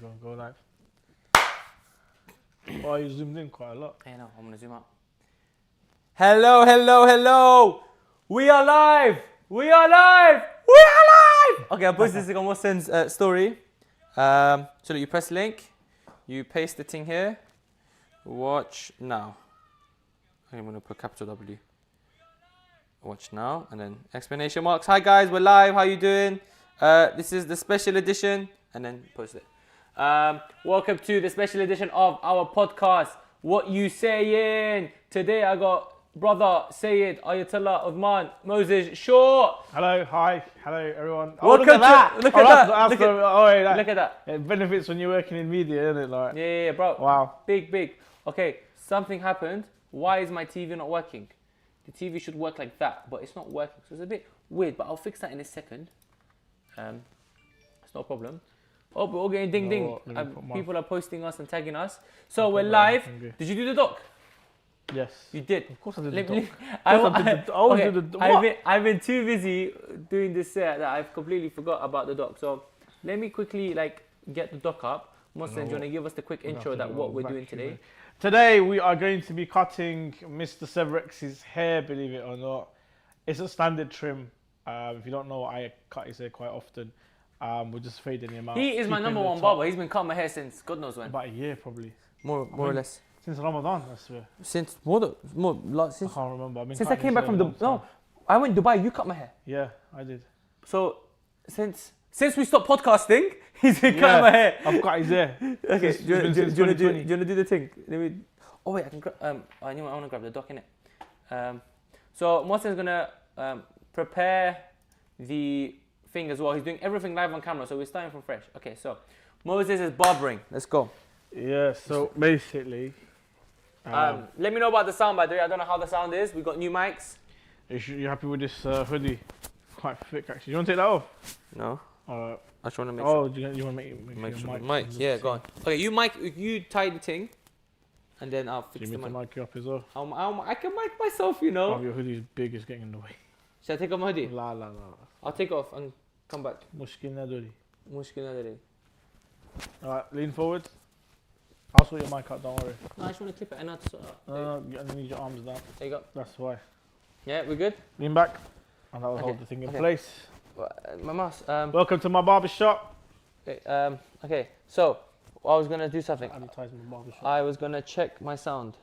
Go live. Oh, you zoomed in quite a lot. Hey, no, I'm gonna zoom out. Hello. We are live. Okay, I'll post this on Watson's story. So you press link, you paste the thing here. Watch now. I'm gonna put capital W. Watch now, and then explanation marks. Hi guys, we're live. How you doing? This is the special edition, and then post it. Welcome to the special edition of our podcast. What you saying? Today I got brother Sayyid, Ayatollah, Uthman, Moses, Short. Hello, hi, hello everyone. Look at that. Look at that. It benefits when you're working in media, isn't it? Like, Yeah, bro. wow. Big. Okay, something happened. Why is my TV not working? The TV should work like that, but it's not working. So it's a bit weird, but I'll fix that in a second. It's not a problem. Oh, we're all getting ding. People are posting us and tagging us. So we're live. Did you do the doc? Yes. You did? Of course I did the doc. I've been too busy doing this set that I've completely forgot about the doc. So let me quickly get the doc up. Mohsen, do you want to give us the quick intro that what we're doing today? Today we are going to be cutting Mr. Severex's hair, believe it or not. It's a standard trim. If you don't know, I cut his hair quite often. We're just fading him out. He is my number one barber. He's been cutting my hair since God knows when. About a year probably. More or less. Since Ramadan, I swear. Since I can't remember. Since I came back from Dubai. I went to Dubai. You cut my hair. Yeah, I did. So since we stopped podcasting, he's been cutting my hair. I've cut his hair. Okay. Do you want to do the thing? Oh wait, I can grab. I want to grab the doc in it. So Mohsen's gonna prepare the thing as well. He's doing everything live on camera, so we're starting from fresh. Okay, so Moses is barbering. Let's go. Yeah. So basically, let me know about the sound, by the way. I don't know how the sound is. We got new mics. You happy with this hoodie? Quite thick, actually. You want to take that off? No. I just want to make sure. Oh, you want to make sure the mic? Yeah, go on. Okay, you tie the thing, and then I'll fix the mic. You mic you up as well. I can mic myself, you know. Oh, your hoodie is big, it's getting in the way. Should I take off my hoodie? La. I'll take it off and come back. Mushkil naduri. Alright, lean forward. I'll sort your mic out, don't worry. No, I just want to clip it and not sort of. No, I need your arms down. There you go. That's why. Yeah, we're good? Lean back, and that will hold the thing in place. My mouse. Welcome to my barber shop. Okay, so I was going to do something. Advertising my barber shop. I was going to check my sound.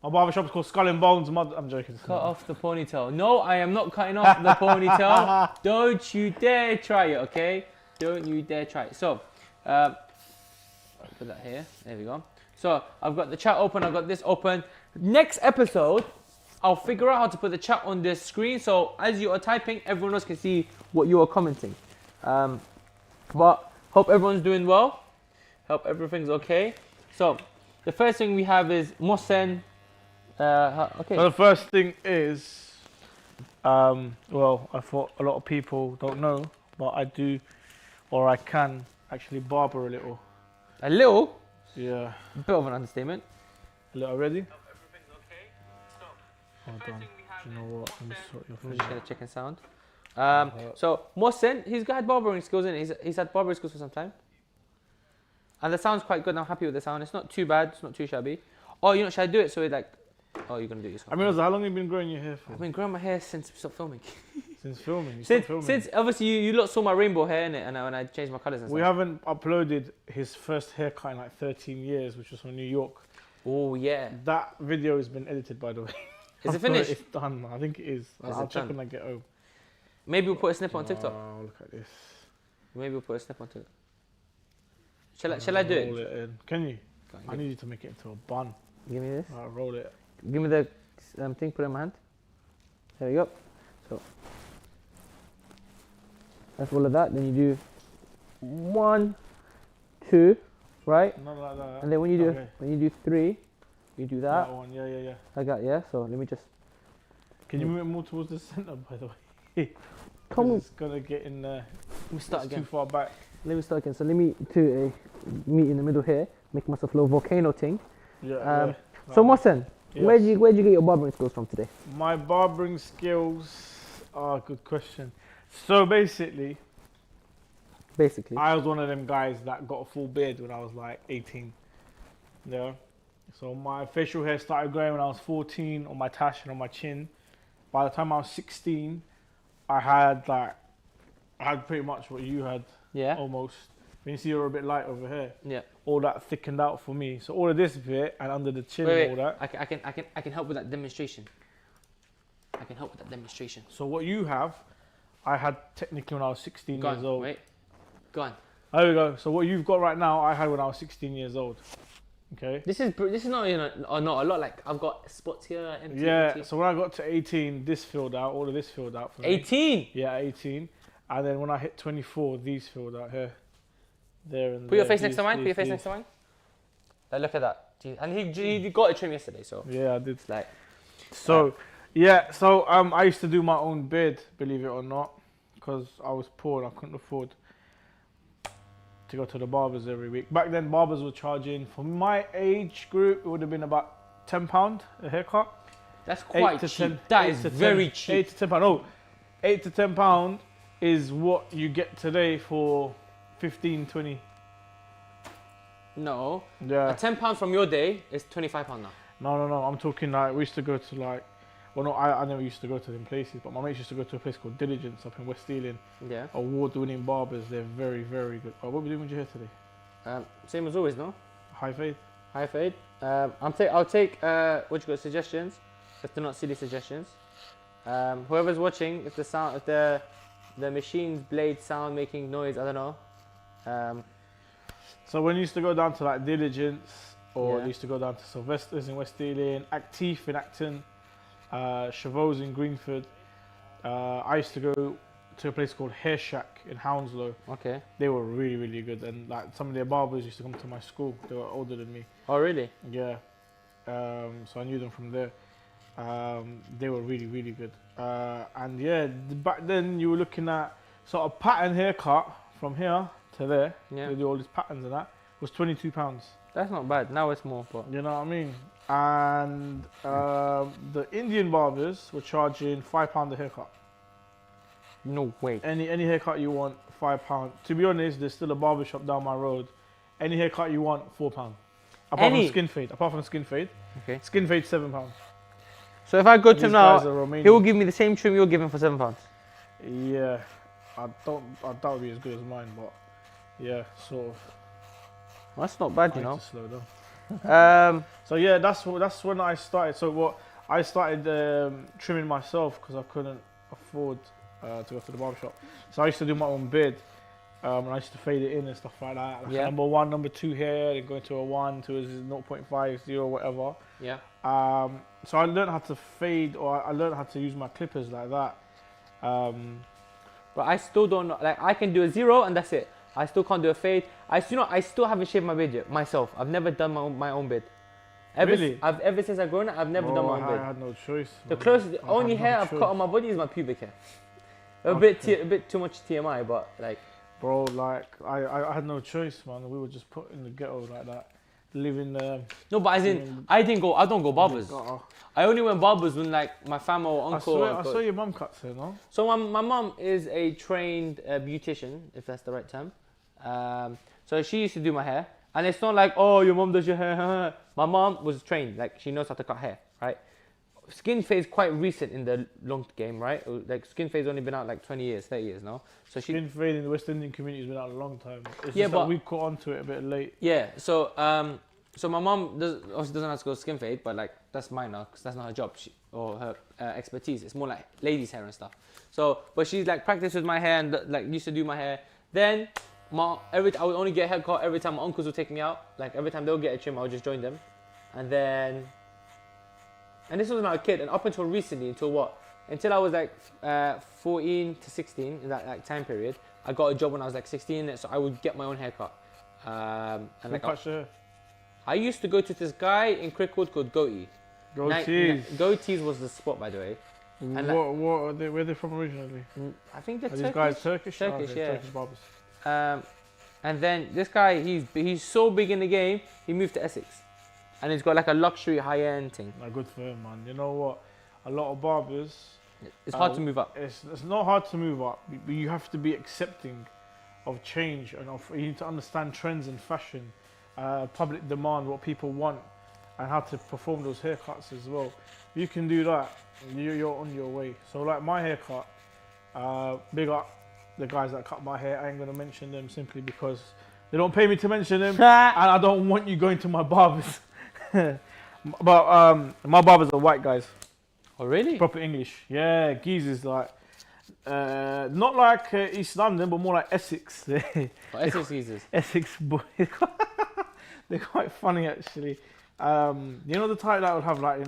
My barber shop is called Skull and Bones. I'm joking. Cut off the ponytail. No, I am not cutting off the ponytail. Don't you dare try it, okay? Don't you dare try it. So, put that here. There we go. So, I've got the chat open. I've got this open. Next episode, I'll figure out how to put the chat on the screen. So, as you are typing, everyone else can see what you are commenting. But, hope everyone's doing well. Hope everything's okay. So, the first thing we have is Mohsen. Okay. So the first thing is, well, I thought a lot of people don't know, but I do, or I can actually barber a little. A little? Yeah. A bit of an understatement. A little ready? Everything's okay. So, hold on. Do you know what? Let me sort your I'm just gonna check and sound. So Mohsen, he's got barbering skills in it. He's had barbering skills for some time. And the sound's quite good. I'm happy with the sound. It's not too bad. It's not too shabby. Oh, you know, should I do it so it oh, you're gonna do it yourself. I mean, how long have you been growing your hair for? I've been growing my hair since we stopped filming. Since filming? Since obviously you lot saw my rainbow hair in it, and when I changed my colours and stuff. We haven't uploaded his first haircut in like 13 years, which was from New York. Oh yeah. That video has been edited, by the way. Is it finished? It's done. I think it is. I'll check when I get home. Maybe we'll put a snip on TikTok. Oh, look at this. Maybe we'll put a snip on TikTok. Shall I do it? Roll it in. Can you? I need you to make it into a bun. Give me this. Roll it. Give me the thing, put it in my hand. There we go. So that's all of that. Then you do 1, 2, right? Not like that. And then when you do 3, you do that. That one, yeah. I got So let me just. Can you move it more towards the center, by the way? Come on. It's gonna get in there. Let me start again. Too far back. Let me start again. So let me do a meet in the middle here. Make myself a little volcano thing. Yeah. So Mohsen, yes. where'd you get your barbering skills from today? My barbering skills. Good question. So basically, Basically. I was one of them guys that got a full beard when I was like 18. Yeah. So my facial hair started growing when I was 14 on my tash and on my chin. By the time I was 16, I had pretty much what you had. Yeah. Almost. When you see you're a bit light over here. Yeah. All that thickened out for me. So all of this bit and under the chin Wait, and all that. I can help with that demonstration. I can help with that demonstration. So what you have, I had technically when I was 16 years old. Wait. Go on. There we go. So what you've got right now, I had when I was 16 years old. Okay. This is not not a lot. Like I've got spots here. Empty, Yeah. empty. So when I got to 18, this filled out. All of this filled out for me. 18. Yeah, 18. And then when I hit 24, these filled out here. There and Put your there, face next to mine. Put your face next to mine. Like, look at that. Jeez. And he got a trim yesterday, so. Yeah, I did. It's like. So, yeah. So I used to do my own beard, believe it or not, because I was poor and I couldn't afford to go to the barbers every week. Back then, barbers were charging, for my age group, it would have been about £10 a haircut. That's quite cheap. That is very cheap. 8 to £10. No, 8 to £10 is what you get today for 15, 20. No. Yeah. A £10 from your day is £25 now. No. I'm talking like, we used to go to like, well, no, I never used to go to them places, but my mates used to go to a place called Diligence up in West Ealing. Yeah. Award-winning barbers. They're very, very good. Oh, what are we doing with your hair today? Same as always, no? High fade. High fade. I'll take what you got, suggestions. If they're not silly suggestions. Whoever's watching, if the machine's blade sound making noise, I don't know. So when you used to go down to like Diligence, or Yeah. you used to go down to Sylvester's in West Ealing, Actif in Acton, Chavot's in Greenford. I used to go to a place called Hair Shack in Hounslow. Okay. They were really, really good, and like some of their barbers used to come to my school. They were older than me. Oh, really? Yeah. So I knew them from there. They were really, really good. And yeah, back then you were looking at sort of pattern haircut from here to there. Yeah. They do all these patterns and that. Was £22. That's not bad. Now it's more, but. You know what I mean? And the Indian barbers were charging £5 a haircut. No way. Any haircut you want, £5. To be honest, there's still a barber shop down my road. Any haircut you want, £4. Apart from skin fade. Okay. Skin fade, £7. So if I go to These him guys now, are Romanian. he will give me the same trim you're giving for £7. Yeah, I doubt it'll be as good as mine, but yeah, sort of. That's not bad, I you need know. to slow down. Um, So yeah, that's when I started. So what I started trimming myself because I couldn't afford to go to the barber shop. So I used to do my own beard. And I used to fade it in and stuff like that. Like Yeah. number 1, number 2 hair, then going to a 1, to a 0.5, 0, whatever. yeah. So I learned how to fade, or I learned how to use my clippers like that. But I still don't know. Like I can do a 0 and that's it. I still can't do a fade. I still haven't shaved my beard yet myself. I've never done my own beard. Really? Ever since I've grown up, I've never done my own I beard. had no choice. The man. closest, the I only had no hair I've choice. cut on my body is my pubic hair. A bit too much TMI, but like. Bro, like I had no choice, man. We were just put in the ghetto like that, living there. No, but as in, I don't go barbers. I only went barbers when like my family or uncle. I saw your mum cuts her, no? So my mum is a trained beautician, if that's the right term. So she used to do my hair, and it's not like, oh, your mum does your hair. My mom was trained, like she knows how to cut hair, right? Skin fade is quite recent in the long game, right? Like skin fade's only been out like 20 years, 30 years, no? So she. Skin fade in the West Indian community has been out a long time. It's Yeah, just but that we caught onto it a bit late. Yeah, so so my mom obviously doesn't have to go skin fade, but like that's mine now because that's not her job or her expertise. It's more like ladies' hair and stuff. So, but she's like practiced with my hair and like used to do my hair. Then I would only get a haircut every time my uncles would take me out. Like every time they would get a trim, I would just join them. And this was when I was a kid, and up until recently, until I was like 14 to 16 in that like time period. I got a job when I was like 16, so I would get my own haircut. And like Cuts your hair. I used to go to this guy in Crickwood called Goatee. Goatees. Goatees was the spot, by the way. And What are they? Where are they from originally? I think they're Are Turkish. these guys Turkish? Turkish, Okay, yeah. Turkish barbers. And then this guy, he's so big in the game, he moved to Essex. And he's got like a luxury high-end thing. No, good for him, man. You know what? A lot of barbers. It's hard to move up. It's not hard to move up, but you have to be accepting of change and you need to understand trends in fashion, public demand, what people want, and how to perform those haircuts as well. You can do that, you're on your way. So like my haircut, big up the guys that cut my hair. I ain't gonna mention them simply because they don't pay me to mention them, and I don't want you going to my barbers. But my barbers are white guys. Oh really? Proper English. Yeah, geezers like not like East London, but more like Essex. Oh, Essex geezers. Essex boys. They're quite funny actually. You know the type that would have like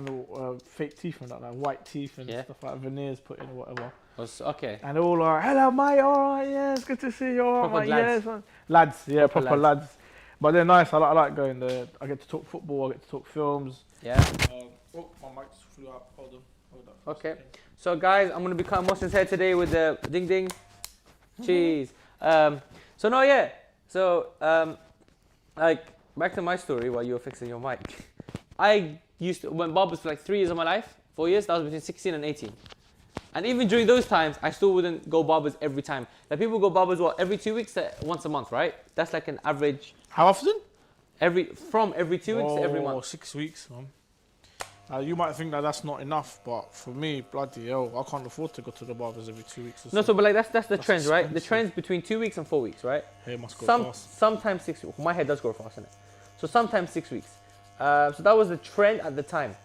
fake teeth and that, like white teeth and stuff like veneers put in or whatever. Okay. And they're all like, "Hello, mate. All right, yeah, it's good to see you. All right, Lads. yes, lads. Yeah, proper lads. But they're nice. I like going there. I get to talk football. I get to talk films. Yeah. Oh, my mic just flew out. Hold on. Okay. So guys, I'm gonna be cutting Mohsin's hair today with the ding ding. Cheese. So no, yeah. So like back to my story while you were fixing your mic. I went barbers for like 3 years of my life, 4 years. That was between 16 and 18. And even during those times, I still wouldn't go barbers every time. Like people go barbers every 2 weeks to once a month, right? That's like an average. How often? Every 2 weeks to every month. 6 weeks, man. You might think that that's not enough, but for me, bloody hell, I can't afford to go to the barbers every 2 weeks. No, so but like that's the trend, right? The expensive. trend's between 2 weeks and 4 weeks, right? Hair must go fast. Sometimes 6 weeks. My hair does grow fast, innit? So sometimes 6 weeks. So that was the trend at the time,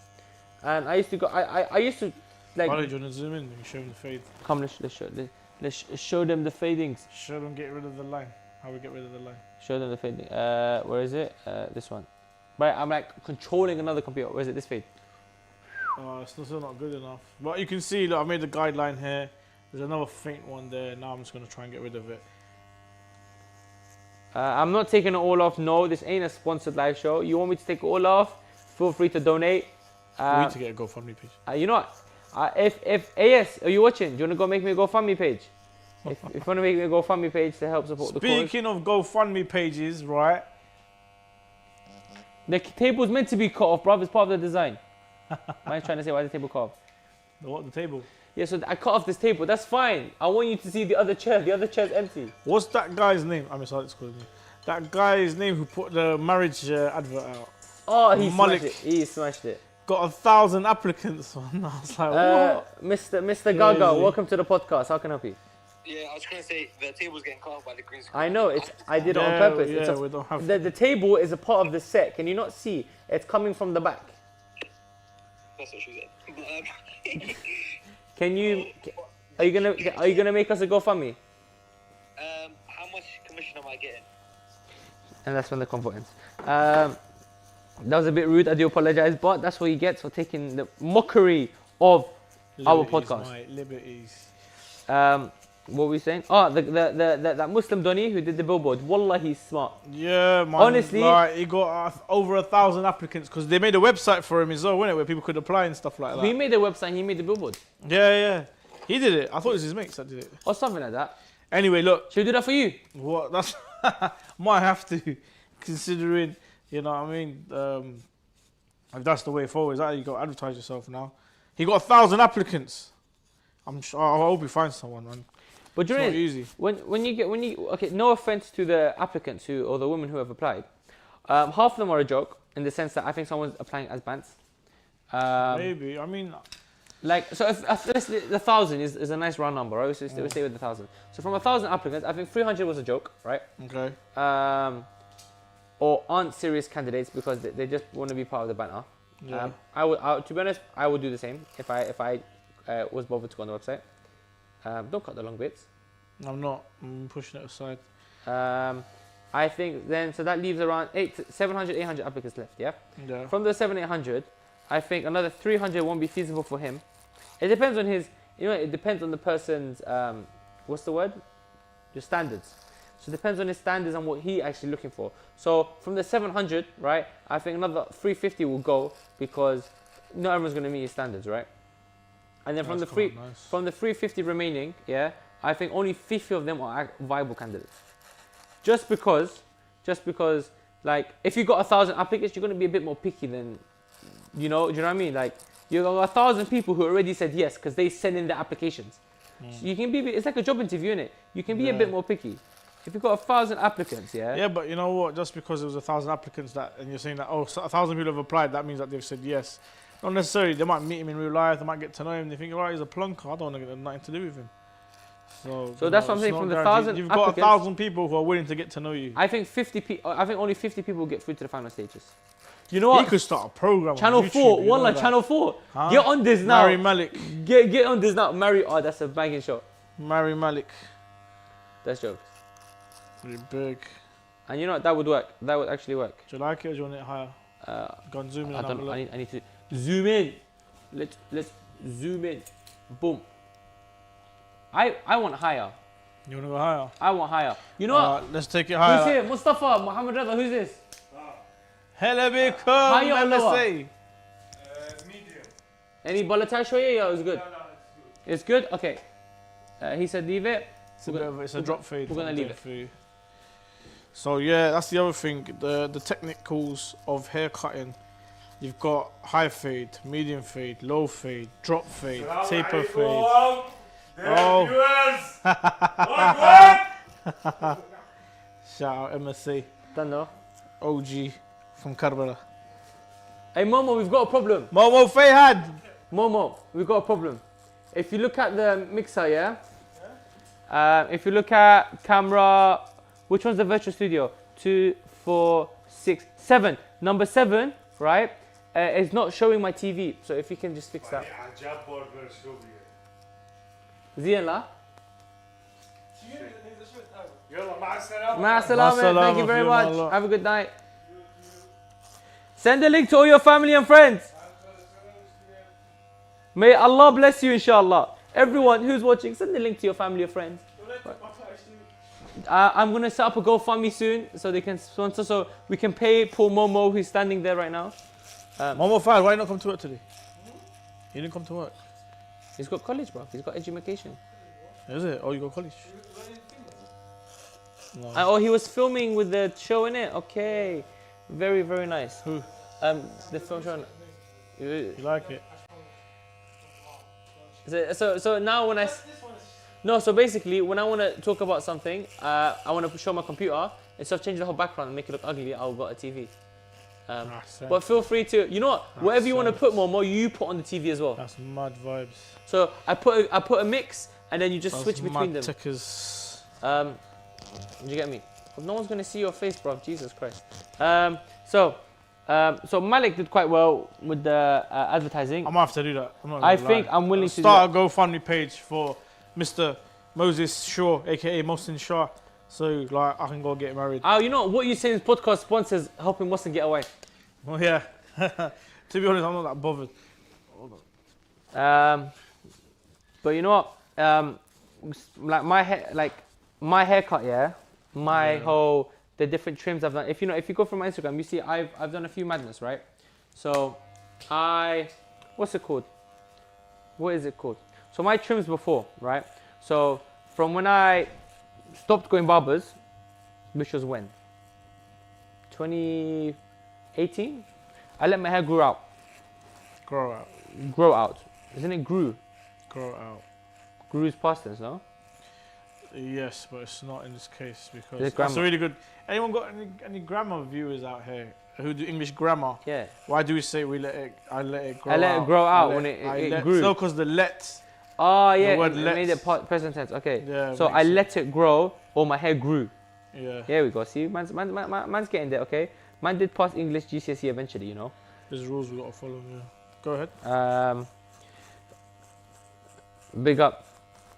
and I used to go. I used to like. Why do you want to zoom in and show them the fade? Come, let's show them the fadings. Show them get rid of the line. How we get rid of the line? Show them the fading. Where is it? This one. But I'm like controlling another computer. Where is it? This fade. It's still not good enough. But you can see, look, I made the guideline here. There's another faint one there. Now I'm just going to try and get rid of it. I'm not taking it all off. No, this ain't a sponsored live show. You want me to take it all off? Feel free to donate. We need to get a GoFundMe page. You know what? If AS, are you watching? Do you want to go make me a GoFundMe page? If you want to make me a GoFundMe page to help support the cause. Speaking of GoFundMe pages, right? The table's meant to be cut off, bruv. It's part of the design. I'm trying to say why the table cut off. The table? Yeah, so I cut off this table. That's fine. I want you to see the other chair. The other chair's empty. What's that guy's name? I'm sorry, it's called me. That guy's name who put the marriage advert out. Oh, he Malik. smashed it. He smashed it. Got 1,000 applicants. I was like, what? Mr. Gaga, welcome to the podcast. How can I help you? Yeah, I was going to say the table's getting cut off by the green screen. I know. I did it on purpose. Yeah, we don't have the table is a part of the set. Can you not see? It's coming from the back. That's what she said. Can you? Are you gonna make us a GoFundMe? How much commission am I getting? And that's when the convo ends. That was a bit rude. I do apologize, but that's what you get for taking the mockery of our podcast. Mate, liberties. What were we saying? Oh, that Muslim Donny who did the billboard. Wallah, he's smart. Yeah, man. Honestly, like, he got over 1,000 applicants because they made a website for him as well, wasn't it, where people could apply and stuff like that. He made the website. He made the billboard. Yeah. He did it. I thought it was his mates that did it. Or something like that. Anyway, look. Should we do that for you? What? That's might have to, considering, you know what I mean. If that's the way forward, is that you got to advertise yourself now. He got 1,000 applicants. I'm sure. I hope he finds someone, man. But you know, not easy. When you okay, no offense to the applicants or the women who have applied, half of them are a joke in the sense that I think someone's applying as bands. Maybe. I mean, like, so if the 1,000 is a nice round number, right? We stay with the 1,000. So from 1,000 applicants, I think 300 was a joke, right? okay. Or aren't serious candidates because they just want to be part of the banter. Yeah. To be honest, I would do the same if I was bothered to go on the website. Don't cut the long bits. I'm not. I'm pushing it aside. I think then, so that leaves around 700, 800 applicants left, yeah? Yeah. From the 700, 800, I think another 300 won't be feasible for him. It depends on it depends on the person's, what's the word? Your standards. So it depends on his standards and what he actually looking for. So from the 700, right, I think another 350 will go because not everyone's going to meet his standards, right? And then from the 350 remaining, yeah, I think only 50 of them are viable candidates. Just because, like, if you got 1,000 applicants, you're going to be a bit more picky than, do you know what I mean? Like, you got 1,000 people who already said yes because they send in their applications. So you can be, it's like a job interview, innit? You can be a bit more picky. if you've got 1,000 applicants, yeah. Yeah, but you know what? Just because there was 1,000 applicants and you're saying that, oh, so 1,000 people have applied, that means that they've said yes. Not necessarily. They might meet him in real life. They might get to know him. They think, right, he's a plonker. I don't want to get nothing to do with him. So That's what I'm saying. From the 1,000 you've got 1,000 people who are willing to get to know you. I think only 50 people get through to the final stages. You know what? He could start a program. Channel on YouTube, 4, you know wallah, that. Channel 4. Huh? Get on this now. Marry Malik. Get on this now. Oh, that's a banging shot. Marry Malik. That's jokes. Pretty big. And you know what? That would work. That would actually work. Do you like it or do you want it higher? Go and zoom in. I and have a don't. look. I need to zoom in. Let's zoom in. Boom. I want higher. You want to go higher? I want higher. You know what? Let's take it higher. Who's here? Mustafa, Muhammad Reza. Who's this? Hello, big Higher or lower? medium. Any balatai shoya? Yeah, it was good. It's good. Okay. He said leave it. It's a drop fade. We're gonna leave it for you. So yeah, that's the other thing. The technicals of hair cutting. You've got high fade, medium fade, low fade, drop fade, taper fade. Shout out MSC. Done though. OG from Karbala. Hey Momo, we've got a problem. Momo Fayhad. Momo, we've got a problem. If you look at the mixer, yeah? If you look at camera, which one's the virtual studio? 2, 4, 6, 7. Number 7, right? Is not showing my TV. So if you can just fix that. Ziyan la? Ma'asalama. Thank you very much. Have a good night. Send a link to all your family and friends. May Allah bless you, inshallah. Everyone who's watching, send a link to your family or friends. I'm going to set up a GoFundMe soon so they can sponsor, so we can pay poor Momo who's standing there right now. Momo Fayhad, why not come to work today? He didn't come to work. He's got college, bro. He's got education. Is it? Oh, you got college? No. Oh, he was filming with the show in it. Okay, very very nice. Who? The film show. You like it? So now when so basically when I want to talk about something, I want to show my computer. Instead of changing the whole background and make it look ugly, I've got a TV. But feel free to, you know what? Whatever you want to put, Momo, you put on the TV as well. That's mad vibes. So I put a mix, and then you just switch between them. Tickers. Do you get me? No one's gonna see your face, bro. Jesus Christ. So Malik did quite well with the advertising. I might have to do that. I think I'm willing to start a GoFundMe page for Mr. Moses Shaw, aka Mohsin Shah, so like I can go get married. Oh, you know what you say in podcast sponsors helping Mohsin get away. Well, yeah. To be honest, I'm not that bothered. But you know what? Like my haircut, yeah. Whole the different trims I've done. If you go from my Instagram, you see I've done a few madness, right? So what's it called? What is it called? So my trims before, right? So from when I stopped going barbers, which was when? 2018? I let my hair grow out. Grow out. Grow out. Isn't it grew? Grow out. Grew is past tense, no? Yes, but it's not in this case because There's that's grammar. a really good. Anyone got any grammar viewers out here who do English grammar? Yeah. Why do we say I let it grow out? I let it grow out when it grew. No, because the let. Oh yeah, word it made it present tense. Okay. Yeah, so I let it grow, or my hair grew. Yeah. Here we go. See, man's getting there. Okay. Man did pass English GCSE eventually, you know. There's rules we gotta follow. Yeah. Go ahead. Big up.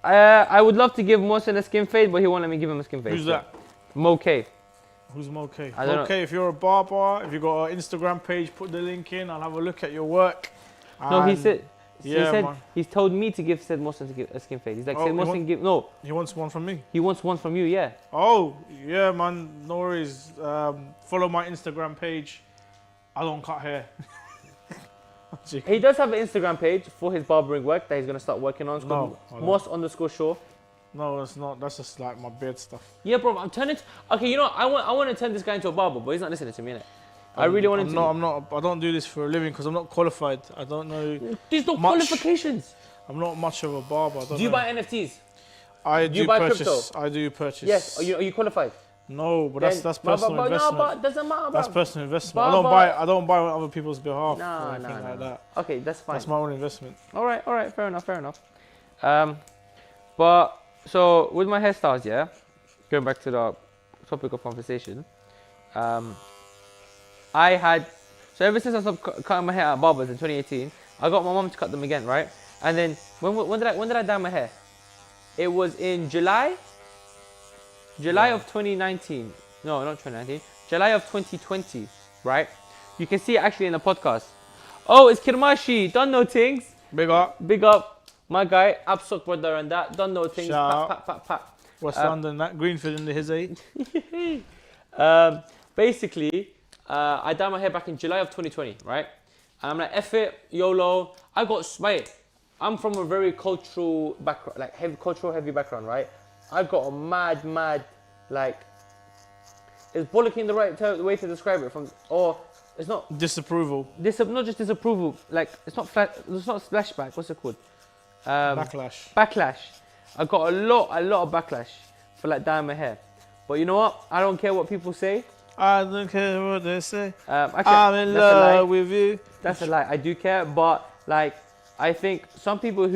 I would love to give Mohsin a skin fade, but he won't let me give him a skin fade. Who's that? Mo K. Who's Mo K? I don't Mo K, if you're a barber, if you've got an Instagram page, put the link in. I'll have a look at your work. No, he And said. yeah, he said man. he's told me to give said Mohsin to give a skin fade. He's like, Oh, said he Mohsin give no. He wants one from me. He wants one from you, yeah. Oh, yeah, man. No worries. Follow my Instagram page. I don't cut hair. He does have an Instagram page for his barbering work that he's gonna start working on. It's called Moss_Shaw. No, that's not. That's just like my beard stuff. Yeah, bro. I'm turning. Okay, you know, I want to turn this guy into a barber, but he's not listening to me, innit? I really want him to. I'm not. I don't do this for a living because I'm not qualified. I don't know. There's no much. qualifications. I'm not much of a barber. I don't Do you know. buy NFTs? I Do you do buy purchase. crypto? I do purchase. Yes. Are you qualified? No, but Then- that's personal but, investment. No, but doesn't matter, That's bro. personal investment. But- I don't buy on other people's behalf or Nah, anything like that. Okay, that's fine. That's my own investment. All right, fair enough. But so with my hairstyles, yeah, going back to the topic of conversation, I had so ever since I stopped cutting my hair at barbers in 2018, I got my mom to cut them again, right? And then when did I dye my hair? It was in July of 2019. No, not 2019. July of 2020, right? You can see it actually in the podcast. Oh, it's Kirmashi. Don't know things. Big up. Big up, my guy, Absok brother and that. Don't know things. Shout Pat. West London, that Greenfield in the his age. Basically, I dyed my hair back in July of 2020, right? And I'm like, F it, YOLO. I'm from a very cultural background, like heavy background, right? I've got a mad, like, is bollocking the right way to describe it? It's not Disapproval. not just disapproval. Like it's not splashback. What's it called? Backlash. I got a lot of backlash for like dyeing my hair. But you know what? I don't care what people say. I don't care what they say. Actually, I'm in love with you. That's a lie. I do care, but like I think some people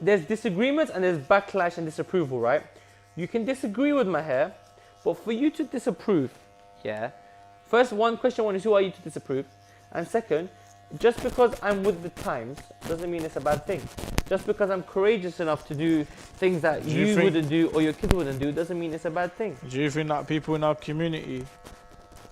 there's disagreements and there's backlash and disapproval, right? You can disagree with my hair, but for you to disapprove, yeah. First, question one is who are you to disapprove? And second, just because I'm with the times doesn't mean it's a bad thing. Just because I'm courageous enough to do things that you wouldn't do or your kid wouldn't do doesn't mean it's a bad thing. Do you think that people in our community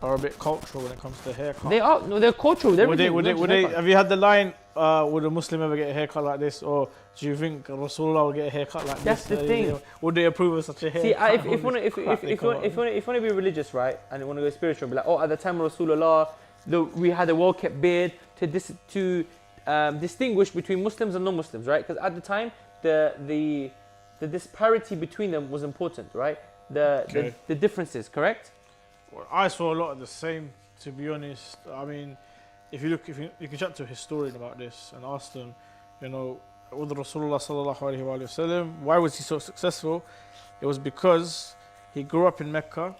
are a bit cultural when it comes to haircut? They are. No, they're cultural. Would they, have you had the line, would a Muslim ever get a haircut like this? Or do you think Rasulullah will get a haircut like That's this? the thing. Would they approve of such a haircut? See, if you want to be religious, right, and you want to go spiritual, be like, oh, at the time of Rasulullah, we had a well-kept beard to distinguish between Muslims and non-Muslims, right? Because at the time, the disparity between them was important, right? The differences, correct? Well, I saw a lot of the same, to be honest. I mean, if you can chat to a historian about this and ask them, with Rasulullah sallallahu alaihi wasallam, why was he so successful? It was because he grew up in Mecca,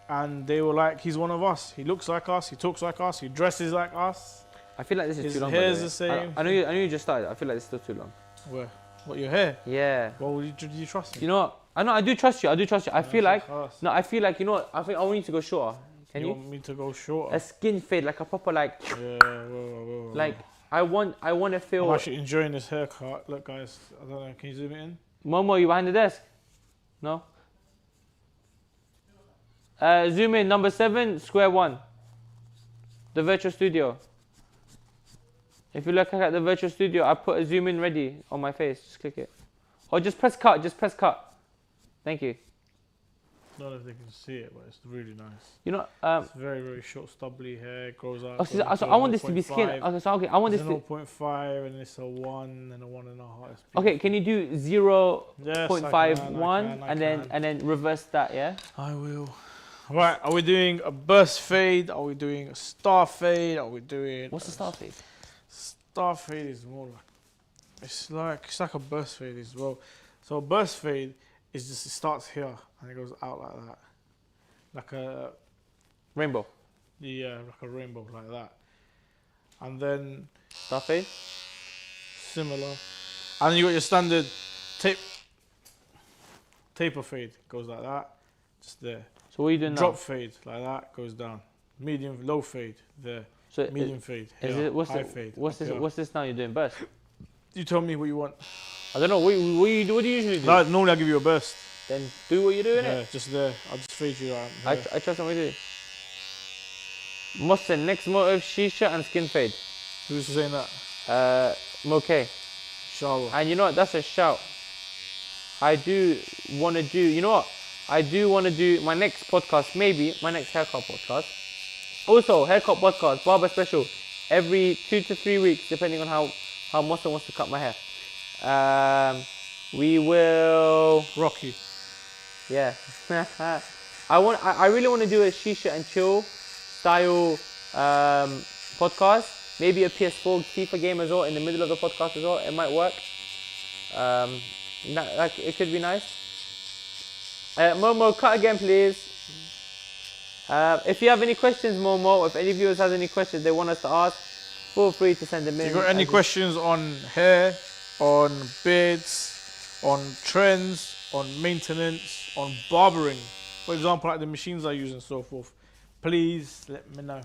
and they were like, he's one of us. He looks like us. He talks like us. He dresses like us. I feel like this is His too long. hair's the same. I know you just started. I feel like it's still too long. Where? What, your hair? Yeah. Well, do you trust me? You know what? I do trust you. I feel like I I think I want you to go shorter. Can you? want me to go shorter? A skin fade, like a proper like. Yeah, whoa. Like I want to feel. I'm actually enjoying this haircut. Look, guys, I don't know. Can you zoom it in? Momo, you behind the desk? No. Zoom in, number 7, square 1. The virtual studio. If you look at the virtual studio, I put a zoom in ready on my face. Just click it. Or just press cut. Thank you. I don't know if they can see it, but it's really nice. You know, It's very, very short, stubbly hair. It grows out. so I want this to be skin. Okay, I want this It's to. 0.5 and it's a 1 and a 1.5. Okay, can you do 0.51 and then reverse that? Yeah. I will. Right, are we doing a burst fade? Are we doing a star fade? Are we doing? What's the star fade? Star fade is more like it's like a burst fade as well. So a burst fade is just, it starts here and it goes out like that, like a Rainbow. Yeah, like a rainbow like that, and then Star fade. similar, and then you got your standard taper fade, goes like that, just there. So what are you doing Drop now? fade like that, goes down. Medium, low fade there. So Medium fade. is Here. it what's High this? fade. What's up this? here. What's this now? You're doing burst. You tell me what you want. I don't know. What do you usually do? No, normally I give you a burst. Then do what you're doing. Yeah, just there. I'll just fade you out. I trust what you do. Mohsen, next motive, shisha and skin fade. Who's saying that? Moke. Inshallah. And you know what? That's a shout. I do want to do. You know what? I do want to do my next podcast. Maybe my next haircut podcast. Also, haircut podcast, barber special, every 2 to 3 weeks, depending on how Mohsen wants to cut my hair. We will. Rocky. Yeah. I really want to do a shisha and chill style podcast. Maybe a PS4 FIFA game as well in the middle of the podcast as well. It might work. It could be nice. Momo, cut again, please. If you have any questions, Momo, if any viewers has any questions they want us to ask, feel free to send them in. You got any questions on hair, on beards, on trends, on maintenance, on barbering? For example, like the machines I use and so forth. Please let me know.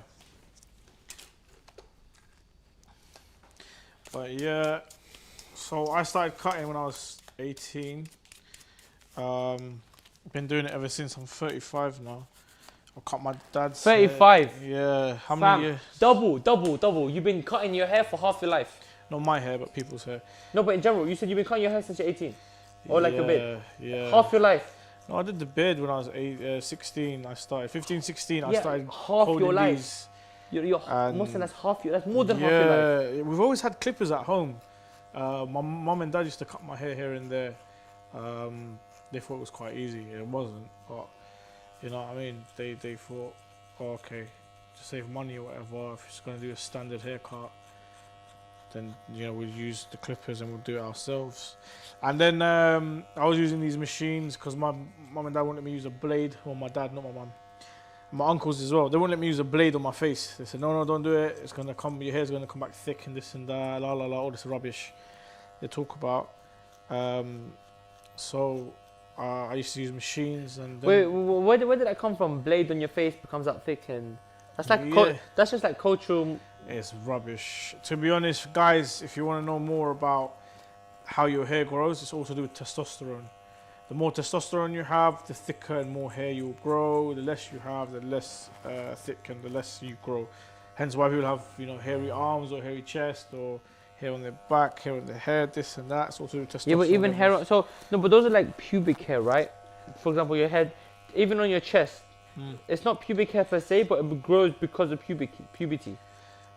But yeah, so I started cutting when I was 18. Been doing it ever since. I'm 35 now. I cut my dad's 35? hair. Yeah. How Fam, many years? double. You've been cutting your hair for half your life. Not my hair, but people's hair. No, but in general, you said you've been cutting your hair since you're 18. Or like a bit. Yeah. Half your life. No, I did the beard when I was 16. I started 15, 16. I Yeah, started half holding your life. these. You're And Muslim, that's half your, that's more than half your life. Yeah, we've always had clippers at home. My mum and dad used to cut my hair here and there. They thought it was quite easy. It wasn't, but you know what I mean. They thought, oh, okay, to save money or whatever. If it's gonna do a standard haircut, then you know we'll use the clippers and we'll do it ourselves. And then I was using these machines because my mum and dad wouldn't let me use a blade. Well, my dad, not my mum. My uncles as well. They wouldn't let me use a blade on my face. They said, no, don't do it. It's gonna come. Your hair's gonna come back thick and this and that. La la la. All this rubbish they talk about. So I used to use machines and. Then Wait, where did that come from? Blade on your face becomes that thick, and that's like that's just like cultural. It's rubbish. To be honest, guys, if you want to know more about how your hair grows, it's all to do with testosterone. The more testosterone you have, the thicker and more hair you will grow. The less you have, the less thick and the less you grow. Hence why people have, you know, hairy arms or hairy chest or hair on their back, hair on their head, this and that. It's also testosterone. Yeah, but even hair. So no, but those are like pubic hair, right? For example, your head, even on your chest, it's not pubic hair per se, but it grows because of puberty.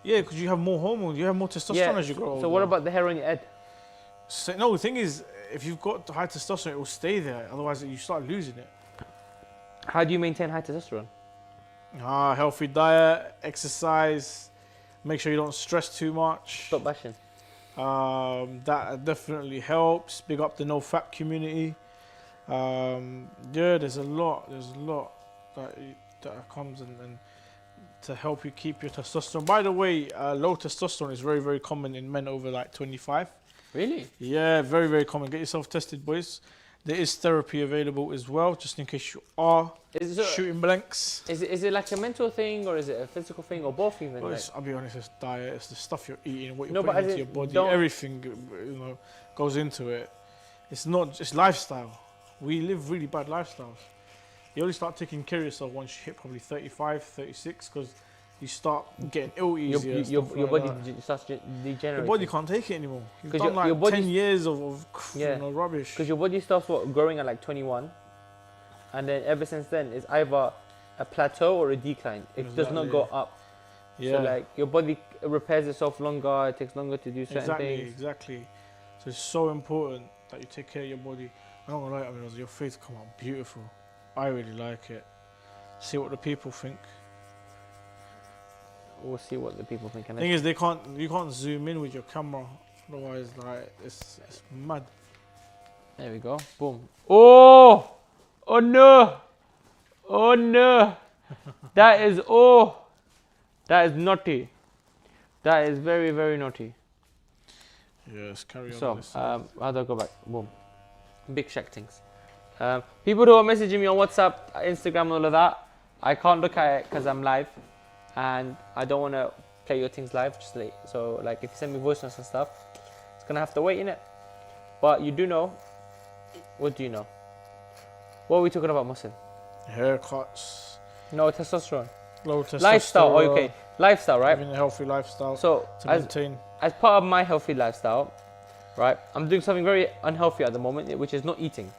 Yeah, because you have more hormones, you have more testosterone as you grow older. So what about the hair on your head? So, no, the thing is, if you've got high testosterone, it will stay there. Otherwise, you start losing it. How do you maintain high testosterone? Healthy diet, exercise, make sure you don't stress too much. Stop bashing. That definitely helps. Big up the no fat community. Yeah, there's a lot that comes and to help you keep your testosterone. By the way, low testosterone is very, very common in men over like 25. Really? Yeah, very, very common. Get yourself tested, boys. There is therapy available as well, just in case you are shooting blanks. Is it like a mental thing, or is it a physical thing, or both even? Well, like? I'll be honest, it's diet, it's the stuff you're eating, what you're No, but putting into your body, everything, you know, goes into it. It's not just lifestyle. We live really bad lifestyles. You only start taking care of yourself once you hit probably 35, 36, because you start getting ill easier. Your body starts degenerating. Your body can't take it anymore. You've done your like 10 years of you know, rubbish. Because your body starts growing at like 21, and then ever since then it's either a plateau or a decline. It does not go up. Yeah. So like your body repairs itself longer. It takes longer to do certain things. Exactly. So it's so important that you take care of your body. I'm not gonna lie, I mean, your face come out beautiful. I really like it. See what the people think. We'll see what the people think. The thing is, you can't zoom in with your camera, otherwise, like it's mad. There we go. Boom. Oh no! Oh no! That is naughty. That is very, very naughty. Yes, carry on. So, how do I go back? Boom. Big Shaq things. People who are messaging me on WhatsApp, Instagram, and all of that, I can't look at it because I'm live, and I don't want to play your things live just late. So, like, if you send me voice notes and stuff, it's gonna have to wait, innit? But you do know. What do you know? What are we talking about, Mohsin? Haircuts. No, testosterone. Low testosterone. Lifestyle. Oh, okay. Lifestyle, right? Living a healthy lifestyle. So, to maintain. As part of my healthy lifestyle, right, I'm doing something very unhealthy at the moment, which is not eating.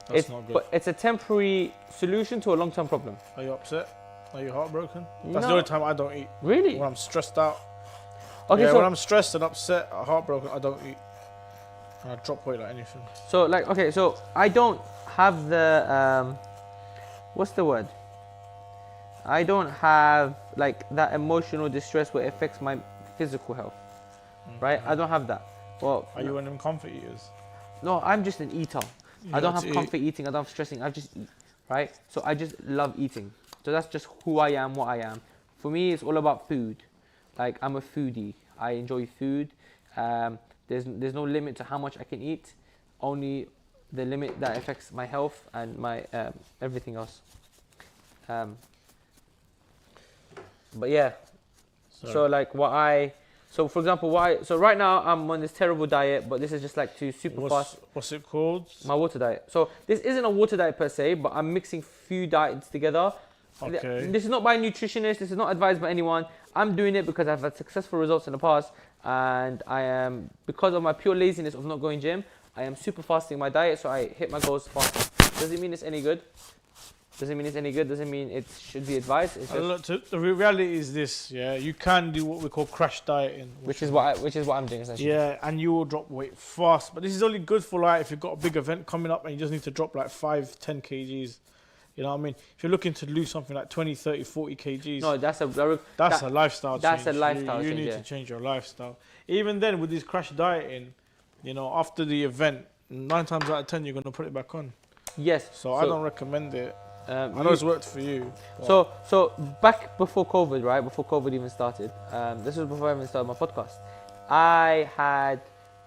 That's not good. But it's a temporary solution to a long-term problem. Are you upset? Are you heartbroken? That's No. the only time I don't eat. Really? When I'm stressed out. Okay, yeah, so when I'm stressed and upset or heartbroken, I don't eat. And I drop weight like anything. so like okay, so I don't have the what's the word? I don't have like that emotional distress where it affects my physical health, right? I don't have that. Well, Are you one of them comfort eaters? no, I'm just an eater. I don't like have to comfort eating. I don't have stressing. I just eat, right? So I just love eating. So that's just who I am, what I am. For me, it's all about food. Like, I'm a foodie. I enjoy food. There's no limit to how much I can eat. Only the limit that affects my health and my everything else. But yeah. So like so for example, so right now I'm on this terrible diet, but this is just like to super fast. What's it called? My water diet. So this isn't a water diet per se, but I'm mixing few diets together. Okay. This is not by a nutritionist. This is not advised by anyone. I'm doing it because I've had successful results in the past, and I am, because of my pure laziness of not going gym, I am super fasting my diet, so I hit my goals fast. Does it mean it's any good? Does it mean it's any good? Does it mean it should be advised? It's just, The reality is this, yeah. You can do what we call crash dieting, which is what I'm doing essentially. yeah, and you will drop weight fast. But this is only good for like if you've got a big event coming up and you just need to drop like 5-10 kgs. You know what I mean? If you're looking to lose something like 20, 30, 40 kgs, No, that's a lifestyle change. that's a lifestyle You change, need yeah. to change your lifestyle. Even then, with this crash dieting, you know, after the event, 9 times out of 10, you're going to put it back on. yes. So I don't recommend it. I know you- it's worked for you. but- So back before COVID, right? Before COVID even started, this was before I even started my podcast. I had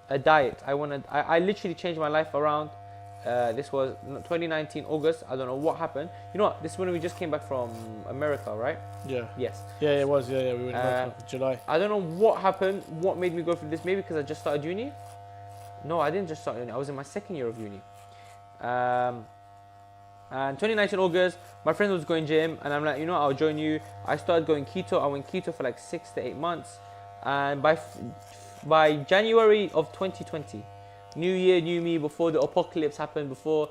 a diet. I literally changed my life around. This was 2019 August. I don't know what happened. You know what? This is when we just came back from America, right? yeah. Yes. Yeah, it was. Yeah, we went in July. I don't know what happened. What made me go through this? Maybe because I just started uni. No, I didn't just start uni. I was in my second year of uni. And 2019 August, my friend was going gym, and I'm like, you know what, I'll join you. I started going keto. I went keto for like 6 to 8 months, and by January of 2020, new year, new me, before the apocalypse happened, before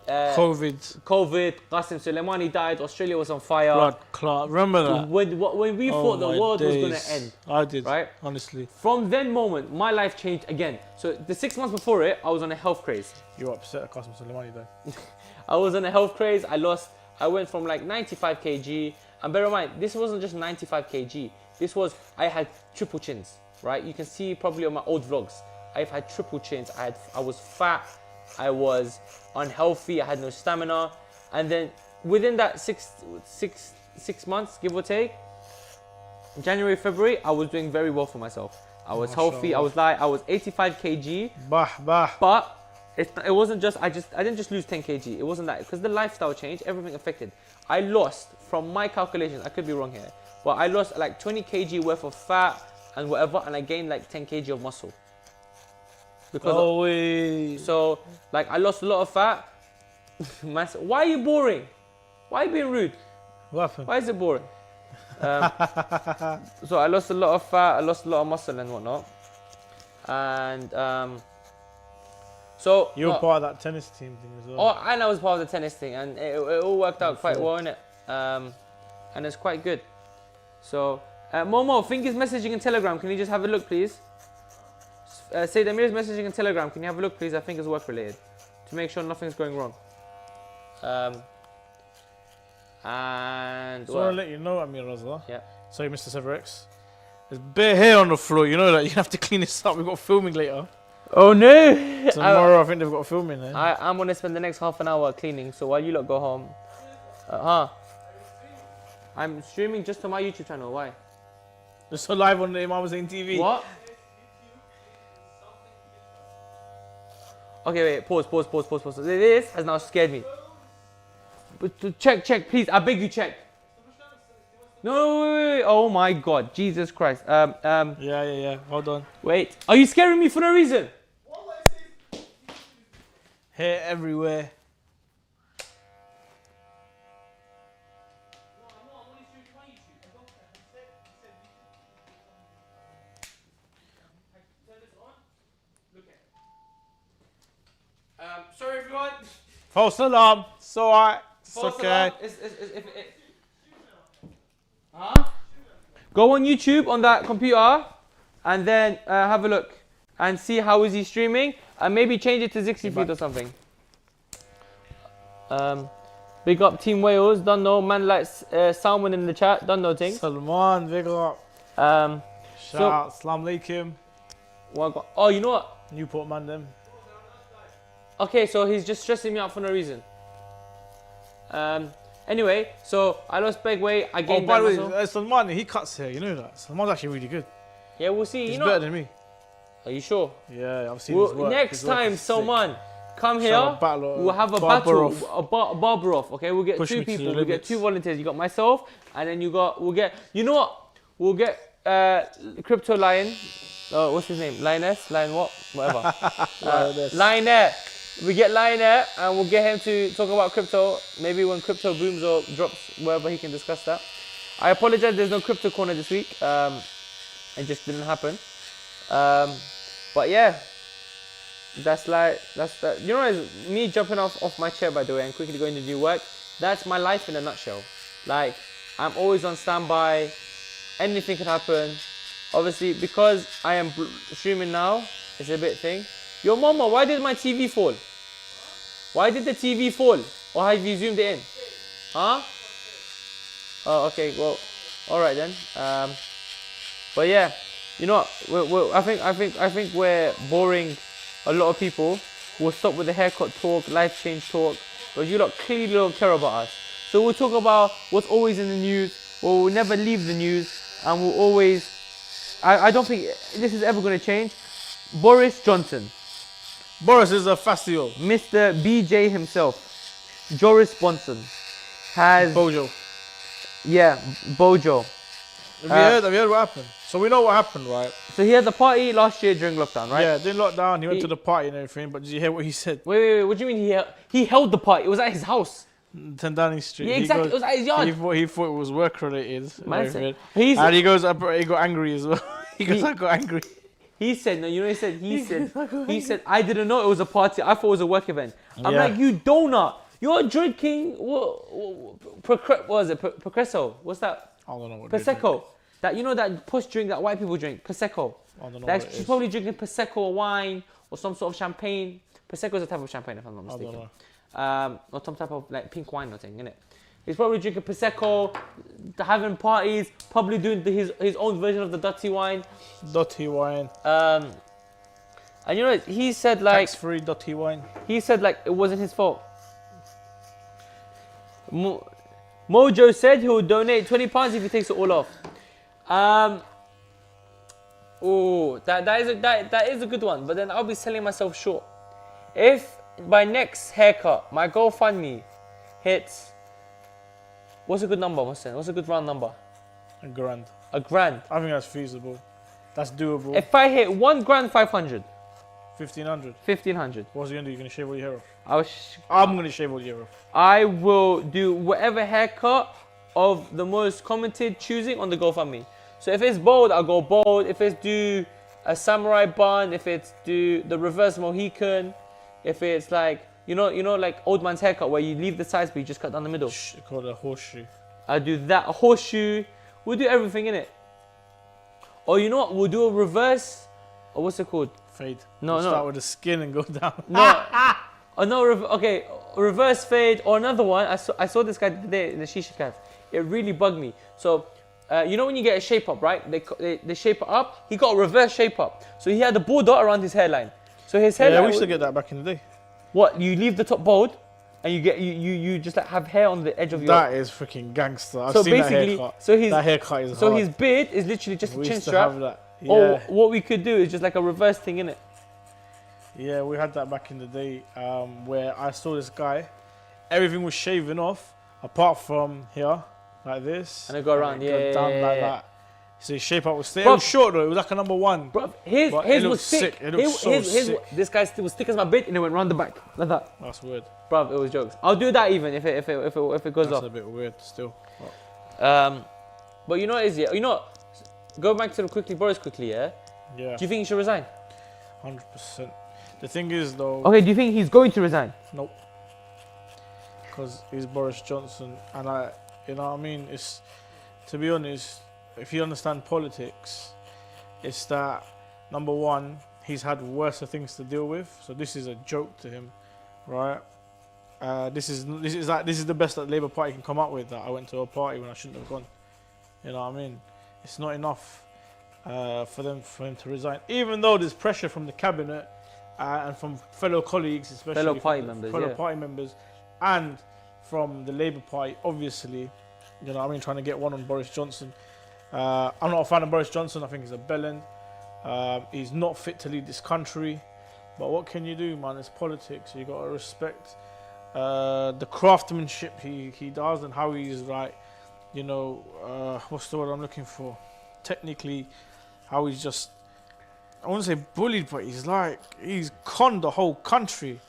COVID, Qasim Soleimani died, Australia was on fire. blood clot. Remember that? When we thought the my world was days. going to end, I did. right? Honestly, From then moment, my life changed again. So the 6 months before it, I was on a health craze. you were upset at Qasim Soleimani though. I was on a health craze. I went from like 95 kg. And bear in mind, this wasn't just 95 kg. I had triple chins, right? You can see probably on my old vlogs. I've had triple chins. I was fat. I was unhealthy. I had no stamina. And then within that six months, give or take, January, February, I was doing very well for myself. I was healthy. I was 85 kg. Bah. But it wasn't just, I didn't just lose 10 kg. It wasn't that, because the lifestyle changed, everything affected. I lost, from my calculations, I could be wrong here, but I lost like 20 kg worth of fat and whatever, and I gained like 10 kg of muscle. Because so, like, I lost a lot of fat. Why are you boring? Why are you being rude? What happened? Why is it boring? So I lost a lot of fat, I lost a lot of muscle and whatnot. And so You were part of that tennis team thing as well. oh, and I was part of the tennis thing, and it all worked out quite well, innit? And it's quite good. So, Momo, Fingers messaging in Telegram. Can you just have a look, please? Say Damir's messaging in Telegram. Can you have a look, please? I think it's work related, to make sure nothing's going wrong. And So I want to let you know, Amir Raza. Yeah. Sorry, Mr. Severex. There's bare hair on the floor. You know that. You have to clean this up. We've got filming later. Oh no! Tomorrow, I think they've got filming there. I'm gonna spend the next half an hour cleaning. So while you lot go home, I'm streaming just to my YouTube channel. Why? It's so live on the Imam Hussein TV. What? Okay, wait. Pause. This has now scared me. But to check, please. I beg you, check. No, wait. Oh my God, Jesus Christ. Yeah. Hold on. Wait. Are you scaring me for no reason? Hair everywhere. Sorry, everyone. False alarm. It's alright. It's False okay. alarm. Huh? Go on YouTube on that computer, and then have a look and see how is he streaming, and maybe change it to 60 feet or something. Big up Team Wales. Don't know, man, like Salman in the chat. Don't know things. Salman, big up. So- Shout out. Salam alaikum. Oh, you know what? Newport Mandem. Okay, so he's just stressing me out for no reason. Anyway, so I lost big weight. I Oh, gained by back the way, muscle. Salman, he cuts hair. You know that. Salman's actually really good. Yeah, we'll see. He's You know. better than me. Are you sure? Yeah, I've seen his work. Next His work time, is sick. Salman, come Shall here. have a battle, We'll have a barber battle, off. a barber off. Okay, we'll get Push two me to the people. We'll get limits. two volunteers. You got myself, and then we'll get. You know what? We'll get Crypto Lion. Oh, what's his name? Lioness? Lion what? Whatever. Lioness. Lioness. We get Lioness, and we'll get him to talk about crypto. Maybe when crypto booms or drops, wherever he can discuss that. I apologize. There's no crypto corner this week. It just didn't happen. But yeah, that's that. You know, it's me jumping off my chair, by the way, and quickly going to do work. That's my life in a nutshell. Like, I'm always on standby. Anything can happen. Obviously, because I am streaming now, it's a bit thing. Yo, mama, why did my TV fall? Why did the TV fall? Or have you zoomed it in? Huh? Oh, okay. Well, all right then. But yeah, you know what? I think we're boring a lot of people. We'll stop with the haircut talk, life change talk, because you lot clearly don't care about us. So we'll talk about what's always in the news. We'll never leave the news, and we'll always. I don't think this is ever going to change. Boris Johnson, Boris is a Fastio. Mr. BJ himself, Joris Johnson, has Bojo. yeah, Bojo. Have you heard what happened? So we know what happened, right? So he had the party last year during lockdown, right? Yeah, during lockdown, he went to the party and everything, but did you hear what he said? Wait, what do you mean he held the party? It was at his house. 10 Downing Street. Yeah, He exactly. goes- It was at his yard. He thought it was work related. and Man said- everything. And he goes, he got angry as well. He goes, I got angry. He said, no, you know what he said? He said, I didn't know it was a party. I thought it was a work event. I'm Yeah. like, you donut. You're drinking, what was it? Progresso. What's that? I don't know what it is. Prosecco. That, you know that push drink that white people drink? Prosecco. I don't know Like, what it she's is. probably drinking Prosecco or wine or some sort of champagne. Prosecco is a type of champagne, if I'm not I mistaken. don't know. Or some type of like pink wine or thing, innit? He's probably drinking Prosecco, having parties, probably doing his own version of the dirty wine. Dirty wine. And you know, he said like Tax-free dirty wine. it wasn't his fault. Mojo said he will donate £20 if he takes it all off. Oh, that is a good one, but then I'll be selling myself short. If by next haircut my GoFundMe hits, what's a good number, Mohsen? What's a good round number? A grand. A grand. I think that's feasible. That's doable. If I hit 1,500,000, 1500. 1,500, What's he gonna do? You gonna shave all your hair off? I'm I'm gonna shave all your hair off. I will do whatever haircut of the most commented choosing on the GoFundMe. So if it's bald, I'll go bald. If it's do a samurai bun, if it's do the reverse Mohican, if it's like, you know, like old man's haircut where you leave the sides but you just cut down the middle. Called a horseshoe. I'll do that, a horseshoe. We'll do everything in it. Or you know what? We'll do a reverse, or what's it called? Fade. No, You no. Start with the skin and go down. No. Oh no, okay, reverse fade or another one. I saw this guy today in the shisha cafe. It really bugged me. So, you know when you get a shape up, right? They shape it up. He got a reverse shape up. So he had a bald dot around his hairline. So his hairline. Yeah, we used to get that back in the day. What? You leave the top bald, and you just like have hair on the edge of your. That is freaking gangster. I've So seen that basically, haircut. so his That haircut is so hard. his beard is literally just a We chin used to strap. have that. Or Yeah. what we could do is just like a reverse thing in it. Yeah, we had that back in the day where I saw this guy, everything was shaven off apart from here, like this. And it go around, and it go yeah, down yeah, like yeah. that. So his shape up was thick. It Bruv. was short though, it was like a number one. Bro, his But it was looks thick. sick. It looks so sick. This guy was thick as my bit and it went round the back like that. That's weird. Bruv, it was jokes. I'll do that even if it goes That's off. a bit weird still. But you know what it is, yeah? You know what? Go back to the Boris quickly, yeah? Yeah, Do you think he should resign? 100%. The thing is though, Okay, do you think he's going to resign? nope. Because he's Boris Johnson and you know what I mean? It's, to be honest, if you understand politics, it's that, number one, he's had worse things to deal with. So this is a joke to him, right? This is the best that Labour Party can come up with, that I went to a party when I shouldn't have gone. You know what I mean? It's not enough for him to resign. Even though there's pressure from the cabinet and from fellow colleagues, especially Fellow from party the members, fellow yeah. party members, and from the Labour Party, obviously. You know, I mean, trying to get one on Boris Johnson. I'm not a fan of Boris Johnson. I think he's a bellend. He's not fit to lead this country. But what can you do, man? It's politics. You got to respect the craftsmanship he does and how he's like, you know, what's the word I'm looking for? Technically, how he's just, I wouldn't say bullied, but he's conned the whole country.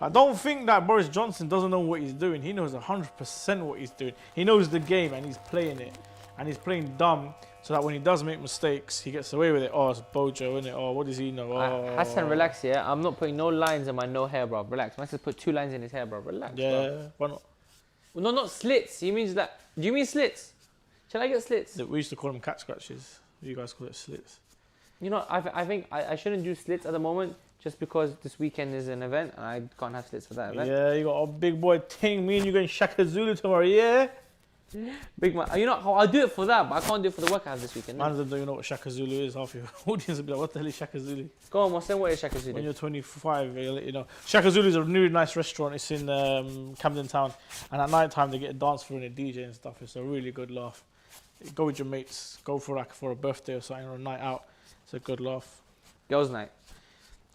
I don't think that Boris Johnson doesn't know what he's doing. He knows 100% what he's doing. He knows the game and he's playing it. And he's playing dumb so that when he does make mistakes, he gets away with it. Oh, it's Bojo, isn't it? Oh, what does he know? Oh. Hassan, relax, yeah? I'm not putting no lines in my no hair, bro. Relax. I just put 2 lines in his hair, bro. Relax, Yeah, bro. why not? No, not slits. He means that. Do you mean slits? Shall I get slits? We used to call them cat scratches. You guys call it slits. You know, I think I shouldn't do slits at the moment just because this weekend is an event and I can't have slits for that event. Yeah, you got a big boy Ting. Me and you going Shaka Zulu tomorrow, yeah? Big man. You know, I'll do it for that, but I can't do it for the work I have this weekend. Man don't even know what Shaka Zulu is. Half your audience will be like, what the hell is Shaka Zulu? Go on, Mohsen, what is Shaka Zulu? When you're 25, they'll let you know. Shaka Zulu is a really nice restaurant. It's in Camden Town. And at night time, they get a dance floor and a DJ and stuff. It's a really good laugh. Go with your mates. Go for a birthday or something or a night out. It's a good laugh. Girls' night.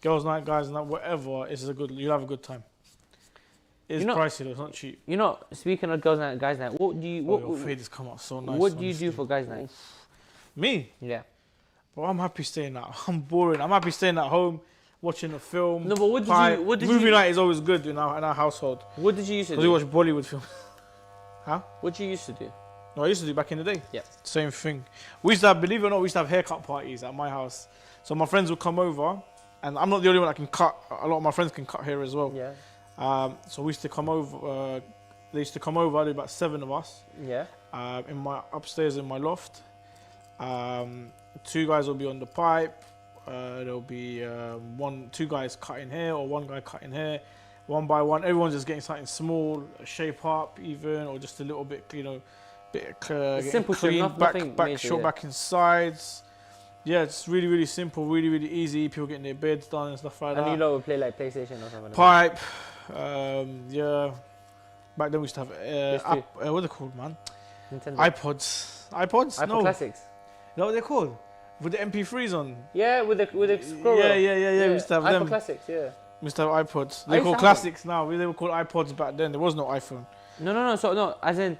Girls' night, guys' night, whatever. You'll have a good time. It's pricey though. It's not cheap. You know, speaking of girls' night, guys' night, what do you? Your fade has come out so nice. What do you do for guys' night? Me? Yeah. Well, I'm happy staying out. I'm boring. I'm happy staying at home, watching a film. No, but what did movie you? night is always good in our household. What did you used to Because we do? watch Bollywood films. Huh? What you used to do? No, I used to do back in the day. Yeah. Same thing. We used to have, believe it or not, we used to have haircut parties at my house. So my friends would come over, and I'm not the only one that can cut. A lot of my friends can cut hair as well. Yeah. So we used to come over. They used to come over. There were about 7 of us. Yeah. In my upstairs in my loft. 2 guys will be on the pipe. There'll be 2 guys cutting hair or 1 guy cutting hair. One by one, everyone's just getting something small, a shape up even, or just a little bit, you know, simple clean, nothing back major, short, yeah. back and sides. Yeah, it's really, really simple, really, really easy. People getting their beds done and stuff like that. And you know, we play like PlayStation or something. Pipe, yeah. Back then we used to have, what are they called, man? Nintendo. iPods. iPod No. Classics. Is that what they're called? With the MP3s on. Yeah, with the scroll. Yeah. We used to have iPod them. Classics, yeah. We used to have iPods. I They're used called to have classics now. They were called iPods back then. There was no iPhone. No. So no, as in,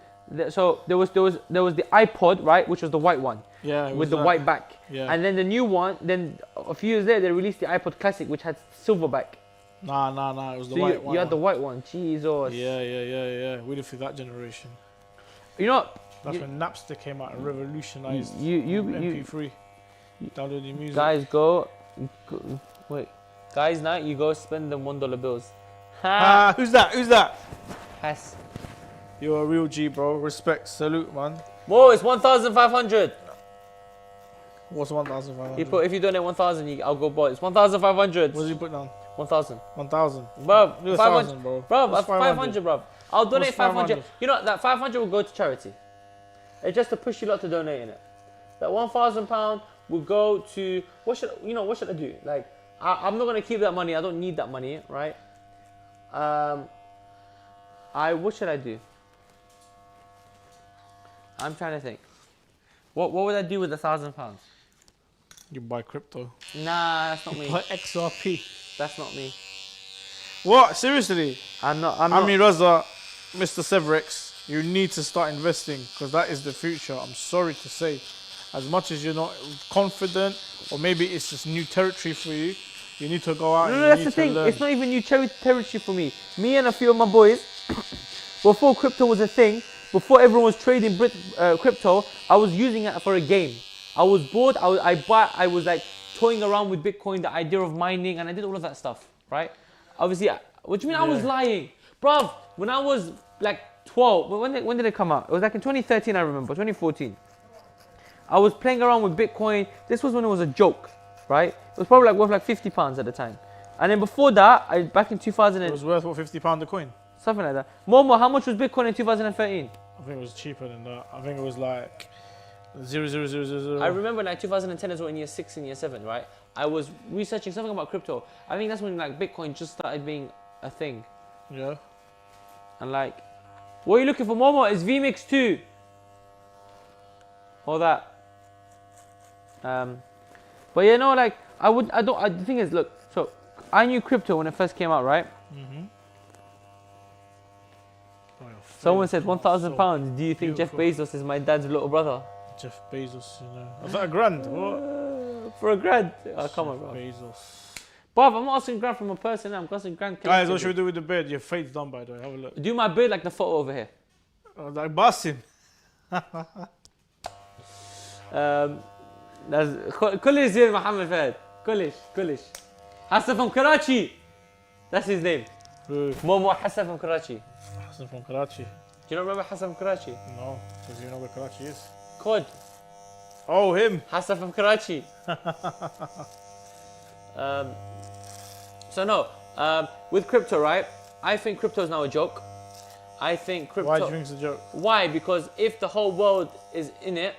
so there was the iPod, right, which was the white one. Yeah. With the white back. Yeah. And then the new one, then a few years later, they released the iPod Classic, which had silver back. Nah. It was the So white one. you had the white one. Jesus. Yeah. We lived through that generation. You know. That's when Napster came out and revolutionized You MP3. Downloading music. guys go wait. Guys night, you go spend them $1 bills. Who's that? Has. You're a real G, bro. Respect, salute, man. Whoa, it's 1,500. What's 1,500? You put, if you donate 1,000, I'll go buy. It's 1,500. What did you put down? 1,000. 1,000. Bro, Do 500, 1,000, bro. bro, What's that's 500, bro. I'll donate What's 500. 500? You know that 500 will go to charity. It's just to push you lot to donate in it. That £1,000 will go to what should I do? Like I'm not gonna keep that money. I don't need that money, right? What should I do? I'm trying to think. What would I do with £1,000? You buy crypto. Nah, that's not me. Buy XRP. That's not me. What? Seriously? I'm not. I mean, Raza, Mr. Severex, you need to start investing because that is the future. I'm sorry to say. As much as you're not confident, or maybe it's just new territory for you, you need to go out and No, you that's need the to thing. learn. It's not even new territory for me. Me and a few of my boys, before crypto was a thing, before everyone was trading crypto, I was using it for a game. I was bored. I was like toying around with Bitcoin, the idea of mining, and I did all of that stuff, right? Obviously, what do you mean I was lying? Bruv, when I was like 12, when did it come out? It was like in 2013, I remember, 2014. I was playing around with Bitcoin. This was when it was a joke, right? It was probably like worth like £50 at the time. And then before that, back in 2000, It was worth what, £50 a coin? something like that. Momo, how much was Bitcoin in 2013? I think it was cheaper than that. I think it was like 0.0000. I remember like 2010 is when year 6 and year 7, right? I was researching something about crypto. I think that's when like Bitcoin just started being a thing. Yeah. And like, what are you looking for, Momo? It's VMix 2. All that. But you know, like, the thing is, look, so I knew crypto when it first came out, right? Mm-hmm. Oh, Someone said £1,000. Do you think beautiful. Jeff Bezos is my dad's little brother? Jeff Bezos, you know. Was that a grand? What? For a grand? Oh, come on, bro. Bezos. Bruv, I'm not asking grand from a person, I'm asking grand. Guys, what should we do with the bed? Your fade's done, by the way. Have a look. Do my beard like the photo over here. Oh, like Basim. That's Kullish here, Mohammed Fahd. Kullish. Hassan from Karachi. That's his name. Who? Momo Hassan from Karachi. Hassan from Karachi. Do you not remember Hassan from Karachi? No, because you know where Karachi is. Cod. Oh, him. Hassan from Karachi. So no, with crypto, right? I think crypto is now a joke. I think crypto. Why do you think it's a joke? Why? Because if the whole world is in it,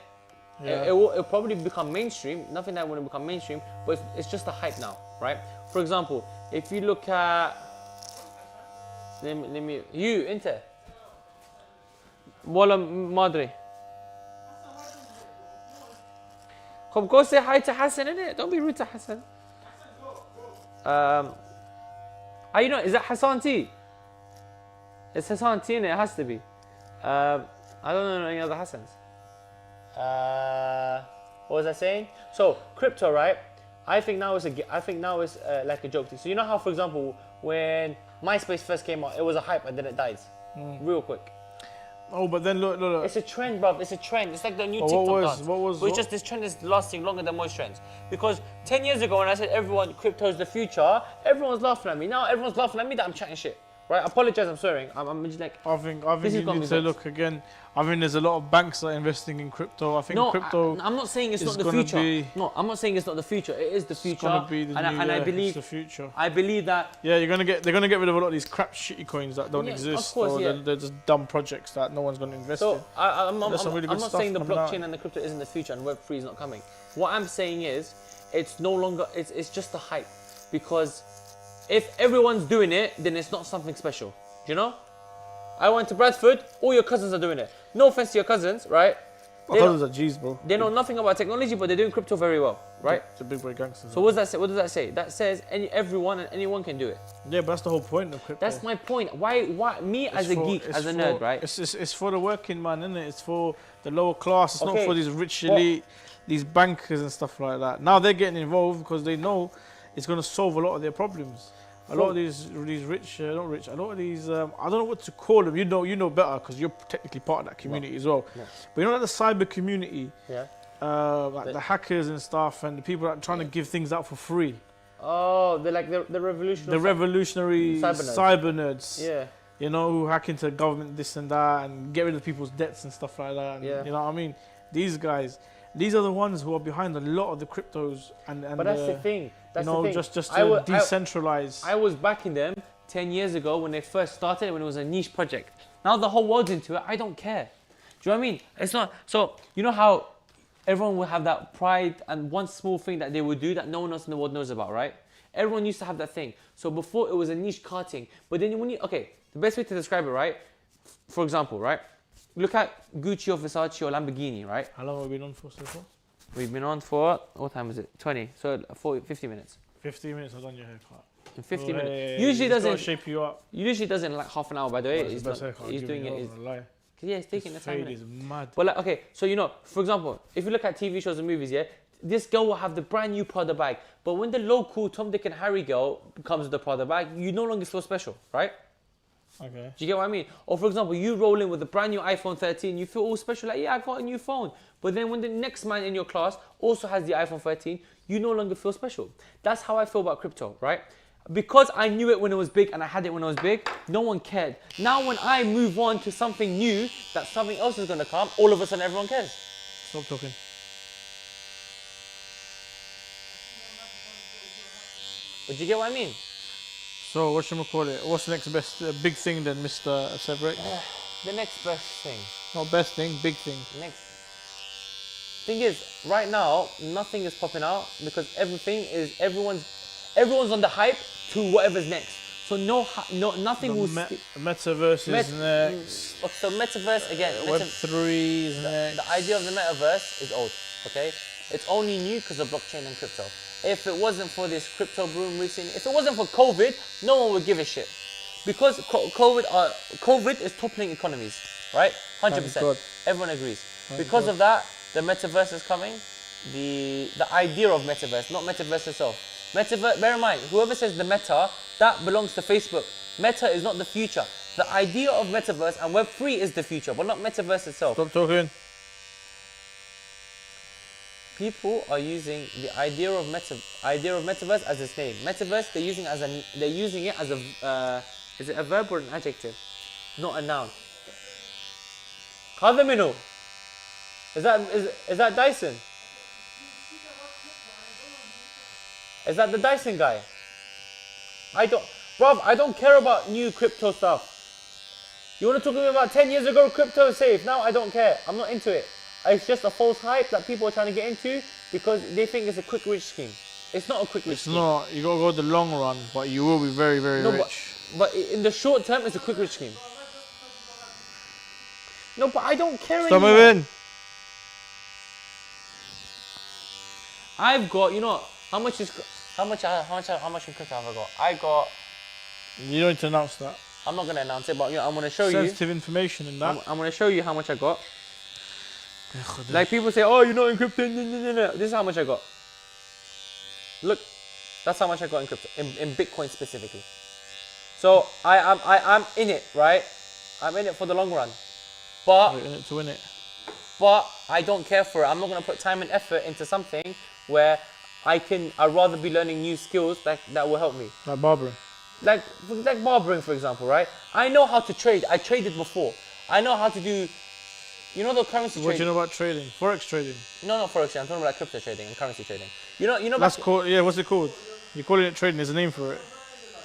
Yeah. it'll probably become mainstream. Nothing that wouldn't become mainstream, but it's just a hype now, right? For example, if you look at, let me you Inter. Walla Madre. Come go say hi to Hassan, innit? Don't be rude to Hassan. You know, is that Hassan T? It's Hassan T, and it has to be. I don't know any other Hassans. What was I saying? So crypto, right? I think now it's like a joke thing. So you know how, for example, when MySpace first came out, it was a hype and then it dies, real quick. Oh, but then look. It's a trend, bruv. It's a trend. It's like the new TikTok dance. What It's just this trend is lasting longer than most trends. Because 10 years ago when I said crypto's the future, everyone's laughing at me. Now everyone's laughing at me that I'm chatting shit. Right? I apologize, I'm swearing. I'm just like... I think this you has got need me to vexed. look again. I mean, there's a lot of banks that are investing in crypto. I think crypto. I'm not saying it's is not the gonna future. be- No, I'm not saying it's not the future. It is the future. It's gonna be the and new, I it's believe the future. I believe that Yeah, they're gonna get rid of a lot of these crap shitty coins that don't Yeah, of exist, course, or yeah. they're just dumb projects that no one's gonna invest in. So I'm There's some really not good stuff saying the coming out. blockchain and the crypto isn't the future and Web3 is not coming. What I'm saying is it's no longer it's just a hype, because if everyone's doing it, then it's not something special. Do you know? I went to Bradford, all your cousins are doing it. No offense to your cousins, right? My cousins are G's, bro. They know nothing about technology, but they're doing crypto very well, right? It's a big boy gangsters. So what does that say? What does that say? That says everyone and anyone can do it. Yeah, but that's the whole point of crypto. That's my point. Why me as a geek, as a nerd, right? It's for the working man, isn't it? It's for the lower class. It's not Okay. for these rich elite, these bankers and stuff like that. Now they're getting involved because they know it's going to solve a lot of their problems. A lot of these rich, not rich. A lot of these, I don't know what to call them. You know better because you're technically part of that community as well. Yeah. But you know, like the cyber community, Yeah. like the hackers and stuff, and the people that are trying to give things out for free. Oh, they're like the revolutionary. The revolutionary cyber nerds. Yeah. You know, who hack into government, this and that, and get rid of people's debts and stuff like that. And, Yeah. You know what I mean? These guys, these are the ones who are behind a lot of the cryptos and But that's the thing. That's you know, the thing. just to decentralize. I was backing them 10 years ago when they first started, when it was a niche project. Now the whole world's into it. I don't care. Do you know what I mean? It's not. So you know how everyone will have that pride and one small thing that they would do that no one else in the world knows about, right? Everyone used to have that thing. So before it was a niche karting, but then the best way to describe it, right? For example, right? Look at Gucci or Versace or Lamborghini, right? How long have we been on for so far? We've been on for, what time is it? 20, so 50 minutes. 15 minutes. I've done your haircut. In 50 minutes. Hey, Usually it's gotta doesn't. shape you up. Usually doesn't like half an hour. By the way, That's he's the best not, haircut I've he's given doing you, it. I'm not gonna lie. Yeah, he's taking the This time. fade is mad. But like, okay, so you know, for example, if you look at TV shows and movies, yeah, this girl will have the brand new Prada bag, but when the local Tom, Dick, and Harry girl comes with the Prada bag, you no longer feel special, right? Okay. Do you get what I mean? Or for example, you roll in with a brand new iPhone 13, you feel all special, like, yeah, I got a new phone. But then when the next man in your class also has the iPhone 13, you no longer feel special. That's how I feel about crypto, right? Because I knew it when it was big and I had it when it was big, no one cared. Now when I move on to something new, that something else is gonna come, all of a sudden everyone cares. Stop talking. But do you get what I mean? So what should we call it? What's the next best big thing then, Mr. Severate? The next best thing. Not best thing, big thing. Next. thing is, right now, nothing is popping out because everyone's on the hype to whatever's next. So nothing will. Metaverse is next. So metaverse again. Web3 is next. The idea of the metaverse is old. Okay, it's only new because of blockchain and crypto. If it wasn't for this crypto boom recently, if it wasn't for COVID, no one would give a shit. Because COVID is toppling economies, right? 100%. Everyone agrees. Because of that, the metaverse is coming. The idea of metaverse, not metaverse itself. Metaverse. Bear in mind, whoever says the meta, that belongs to Facebook. Meta is not the future. The idea of metaverse and Web3 is the future, but not metaverse itself. Stop talking. People are using the idea of metaverse as its name. Metaverse, they're using it as a is it a verb or an adjective? Not a noun. هذا منو? Is that Dyson? Is that the Dyson guy? I don't care about new crypto stuff. You want to talk to me about 10 years ago crypto is safe? Now I don't care. I'm not into it. It's just a false hype that people are trying to get into because they think it's a quick rich scheme. It's not a quick rich scheme. It's not. You gotta go the long run, but you will be very, very rich. But in the short term, it's a quick rich scheme. No, but I don't care Stop anymore. moving. I've got, how much in crypto have I got? I got. You don't need to announce that. I'm not gonna announce it, but I'm gonna show you. Sensitive information in that. I'm gonna show you how much I got. Like people say, oh, you're not in crypto. No. This is how much I got. Look, that's how much I got in crypto, in Bitcoin specifically. So I'm in it, right? I'm in it for the long run, but You're in it to win it. But I don't care for it. I'm not gonna put time and effort into something where I'd rather be learning new skills that will help me. Like barbering. Like barbering, for example, right? I know how to trade. I traded before. I know how to do. The currency trading. What do you know about trading? Forex trading? No, not forex trading. I'm talking about crypto trading and currency trading. You know. That's called. Yeah, what's it called? You're calling it trading. There's a name for it.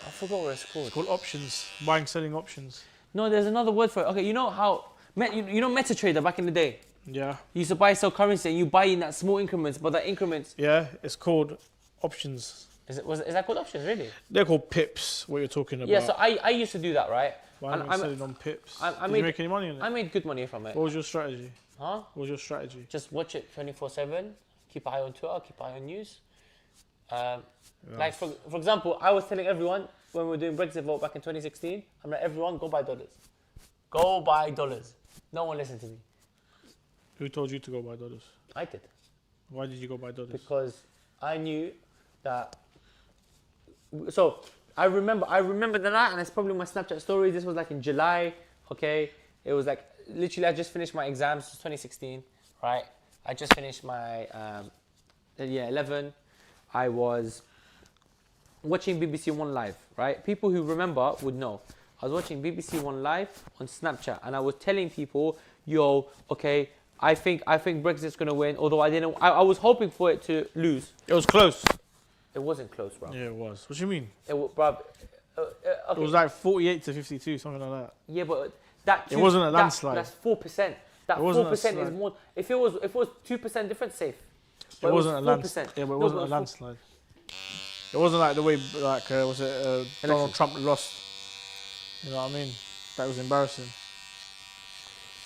I forgot what it's called. It's called options. Buying, selling options. No, there's another word for it. Okay, you know how MetaTrader back in the day. Yeah. You used to buy sell currency and you buy in that small increments, but that increments. Yeah, it's called options. Is that called options really? They're called pips. What you're talking about? Yeah, so I used to do that, right? Buying and selling on pips. Did you make any money on it? I made good money from it. What was your strategy? Huh? What was your strategy? Just watch it 24/7. Keep an eye on Twitter. Keep an eye on news. Like for example, I was telling everyone when we were doing Brexit vote back in 2016. I'm like, everyone go buy dollars. Go buy dollars. No one listened to me. Who told you to go buy dollars? I did. Why did you go buy dollars? Because I knew that. So I remember the night, and it's probably my Snapchat story. This was like in July. Okay, it was like literally I just finished my exams. It was 2016, right? I just finished my year 11. I was watching BBC One Live, right? People who remember would know. I was watching BBC One Live on Snapchat, and I was telling people, "Yo, okay, I think Brexit's gonna win." Although I was hoping for it to lose. It was close. It wasn't close, bro. Yeah, it was. What do you mean? Okay. It was like 48 to 52, something like that. Yeah, but that. It wasn't a landslide. That's 4%. That It wasn't 4% a is more. If it was 2% difference, safe. But It wasn't a 4%. landslide. Yeah, but it No, wasn't a landslide. It wasn't like the way Donald Trump lost. You know what I mean? That was embarrassing.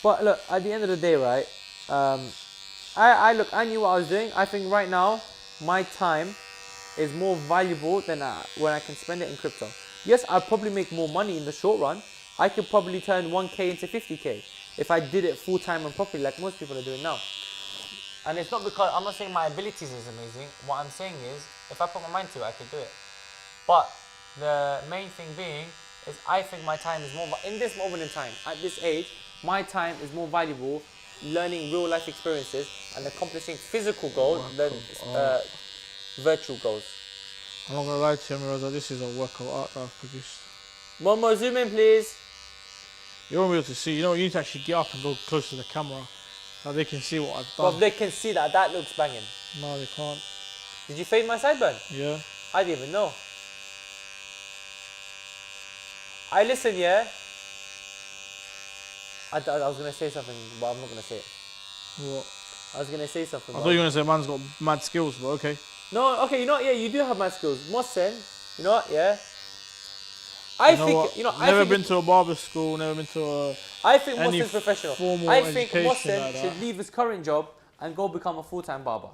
But look, at the end of the day, right? I knew what I was doing. I think right now my time is more valuable than when I can spend it in crypto. Yes, I'll probably make more money in the short run. I could probably turn 1K into 50K if I did it full time and properly, like most people are doing now. And it's not because I'm not saying my abilities is amazing. What I'm saying is, if I put my mind to it, I could do it. But the main thing being is, I think my time is more in this moment in time, at this age, my time is more valuable learning real life experiences and accomplishing physical goals than virtual goals. I'm not gonna lie to you, Miraza, this is a work of art that I've produced. One more zoom in, please. You won't be able to see. You need to actually get up and go close to the camera so they can see what I've done. Well, they can see that. That looks banging. No, they can't. Did you fade my sideburn? Yeah. I didn't even know. I listen, yeah. I was gonna say something, but I'm not gonna say it. What? I was gonna say something. I thought you were gonna say man's got mad skills, but okay. No, okay, you know what? Yeah, you do have mad skills. Mohsen, you know what? Yeah. I You know think, what? you know, Never been to a barber school. Never been to a. I think any Mohsen's professional. formal I think education Mohsen like should that. leave his current job and go become a full-time barber.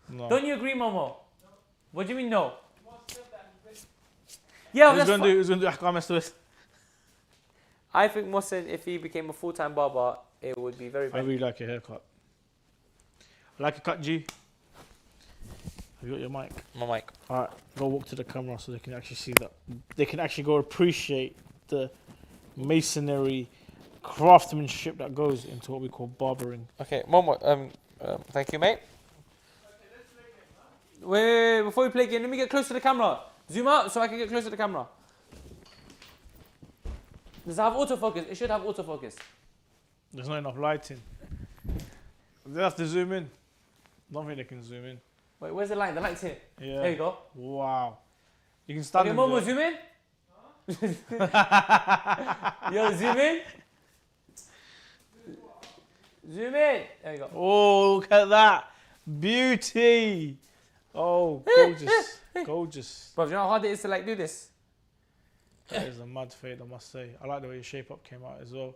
No. Don't you agree, Momo? What do you mean no? Yeah, Who's that's gonna fine. do? Who's gonna do Ahkam Estabis? I think Mohsen, if he became a full-time barber, it would be very I bad. really like your haircut. I like a cut, G. Have you got your mic? My mic. Alright, go walk to the camera so they can actually see that. They can actually go appreciate the masonry, craftsmanship that goes into what we call barbering. Okay, Momo, thank you, mate. Wait, before we play again, let me get close to the camera. Zoom out so I can get close to the camera. Does it have autofocus? It should have autofocus. There's not enough lighting. They have to zoom in. Don't think they can zoom in. Wait, where's the light? The light's here. Yeah. There you go. Wow. You can stand Okay, in Momo, there. zoom in. Yo, zoom in. Zoom in. There you go. Oh, look at that. Beauty. Oh, gorgeous. Gorgeous. Bro, do you know how hard it is to like do this? That is a mad fade, I must say. I like the way your shape up came out as well.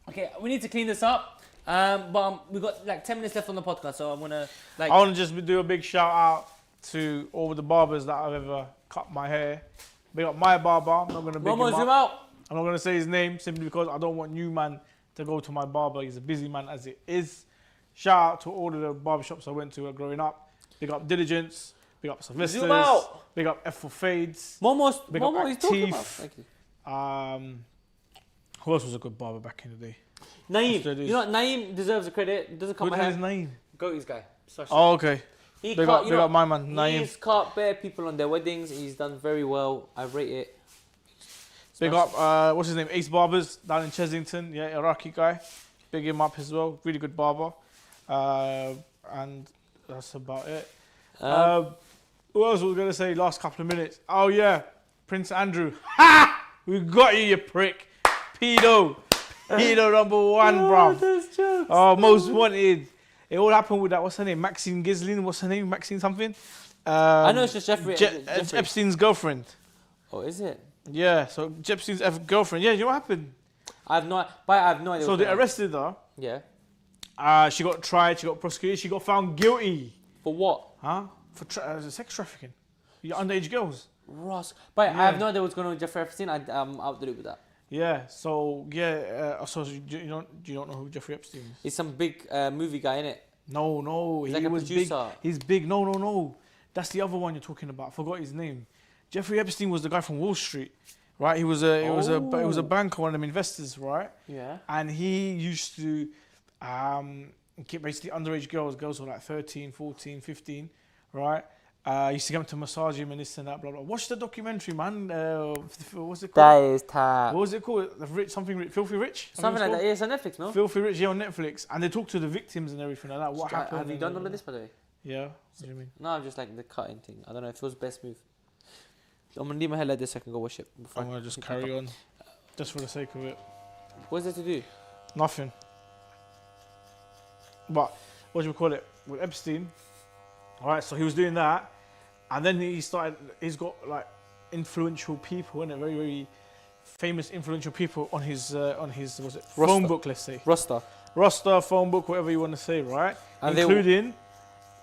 Okay, we need to clean this up. But we've got like 10 minutes left on the podcast, so I'm gonna like. I want to just do a big shout out to all the barbers that I've ever cut my hair. Big up my barber. I'm not gonna big Momo, him zoom up. out. I'm not gonna say his name simply because I don't want new man to go to my barber. He's a busy man as it is. Shout out to all of the barbershops I went to growing up. Big up Diligence. Big up Sylvester's. Zoom out. Big up F for Fades. Momo, Big up he's talking about. Active. Thank you. Who else was a good barber back in the day? Naeem, After this- you know what? Naeem deserves a credit. Doesn't cut Who my the hell is hair. name? Goaties guy. Sorry. Oh, okay. He Big cut, up, you big know, up my man, Naeem. he's cut bare people on their weddings. He's done very well. I rate it. Big up, what's his name? Ace Barbers down in Chesington. Yeah, Iraqi guy. Big him up as well. Really good barber. And that's about it. Who else was going to say last couple of minutes? Oh, yeah. Prince Andrew. Ha! We got you, you prick. Pedo. Pedo number one, bruv. That's jokes. Oh, most wanted. It all happened with that. What's her name? Maxine Gislin. What's her name? Maxine something? I know it's just Jeffrey. Jeffrey. Epstein's girlfriend. Oh, is it? Yeah, so Epstein's girlfriend. Yeah, you know what happened? I have no idea. So what they happened. arrested her. Yeah. She got tried, she got prosecuted, she got found guilty. For what? Huh? For sex trafficking. You're underage girls. Ross. But Yeah. I have no idea what's going on with Jeffrey Epstein. I'm out the loop with that. Yeah, so yeah, so you don't know who Jeffrey Epstein is? He's some big movie guy, innit? No, He's he like a was producer. big. He's big. No. That's the other one you're talking about. I forgot his name. Jeffrey Epstein was the guy from Wall Street, right? He was a banker, one of them investors, right? Yeah. And he used to get basically underage girls who were like 13, 14, 15, right? Used to get them to massage him and this and that, blah, blah. Watch the documentary, man. What's it called? That is tap. What was it called? Filthy Rich? Something like that. Yeah, it's on Netflix, no? Filthy Rich, yeah, on Netflix. And they talk to the victims and everything like that. What happened? Have you done all of this, by the way? Yeah. What do you mean? No, I'm just like the cutting thing. I don't know if it was best move. I'm gonna leave my hair like this so I can go wash it. before I'm I going to just pick it carry up. on. Just for the sake of it. What's there to do? Nothing. But, what do you call it? With Epstein, alright, so he was doing that. And then he's got like influential people, innit? Very, very famous influential people on his what's it? Phone book, let's say. Roster, phone book, whatever you want to say, right? And including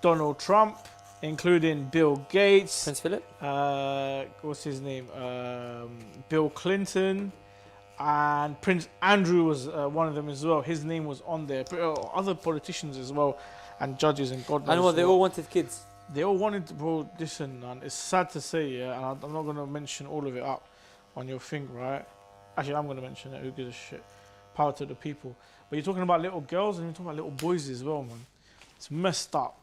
Donald Trump, including Bill Gates, Prince Philip? what's his name? Bill Clinton, and Prince Andrew was one of them as well. His name was on there. Other politicians as well, and judges and God knows. I know what they all wanted kids. They all wanted to, bro, listen, and it's sad to say, yeah, and I'm not going to mention all of it up on your thing, right? Actually, I'm going to mention it, who gives a shit. Power to the people. But you're talking about little girls and you're talking about little boys as well, man. It's messed up.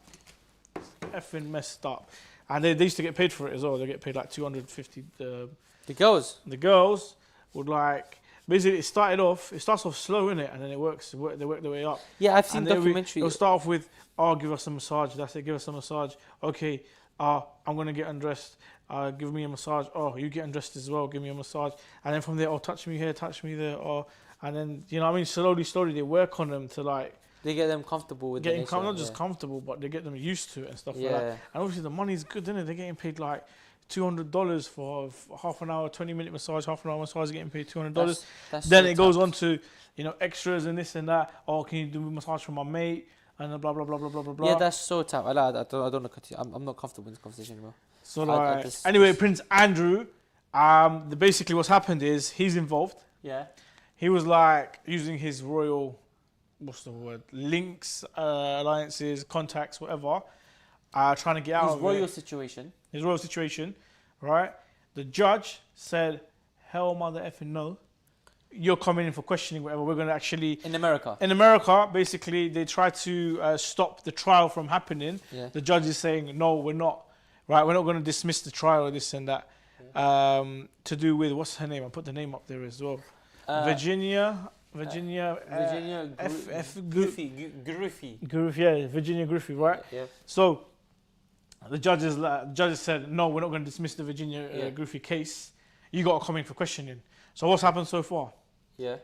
It's effing messed up. And they used to get paid for it as well. They get paid like 250. The girls? The girls would like, basically it starts off slow, innit? And then they work their way up. Yeah, I've seen And documentaries. It'll start off with, oh, give us a massage. That's it, give us a massage. Okay, I'm going to get undressed. Give me a massage. Oh, you get undressed as well. Give me a massage. And then from there, oh, touch me here, touch me there. Oh, and then, you know what I mean? Slowly, they work on them to like They get them comfortable with getting the nation, not just comfortable, but they get them used to it and stuff like Yeah. that. And obviously the money's good, isn't it? They're getting paid like $200 for half an hour, 20-minute massage, half an hour massage, getting paid $200. That's Then so it goes taxed. on to, you know, extras and this and that. Oh, can you do a massage for my mate? And blah blah blah blah blah blah blah. Yeah, that's so tough. I don't want to continue. I'm not comfortable in this conversation anymore. So I like, just- anyway, Prince Andrew, basically what's happened is he's involved. Yeah. He was like using his royal, what's the word, links, alliances, contacts, whatever, trying to get out His of royal it. situation. His royal situation, right? The judge said, hell mother effing no. You're coming in for questioning, whatever. We're going to actually... In America. In America, basically, they try to stop the trial from happening. Yeah. The judge is saying, no, we're not. Right? We're not going to dismiss the trial or this and that. To do with, what's her name? I put the name up there as well. Virginia, Griffey. yeah, Virginia Griffey, right? Yeah. So the judges said, no, we're not going to dismiss the Virginia Griffey case. You got to come in for questioning. So what's happened so far? Yeah.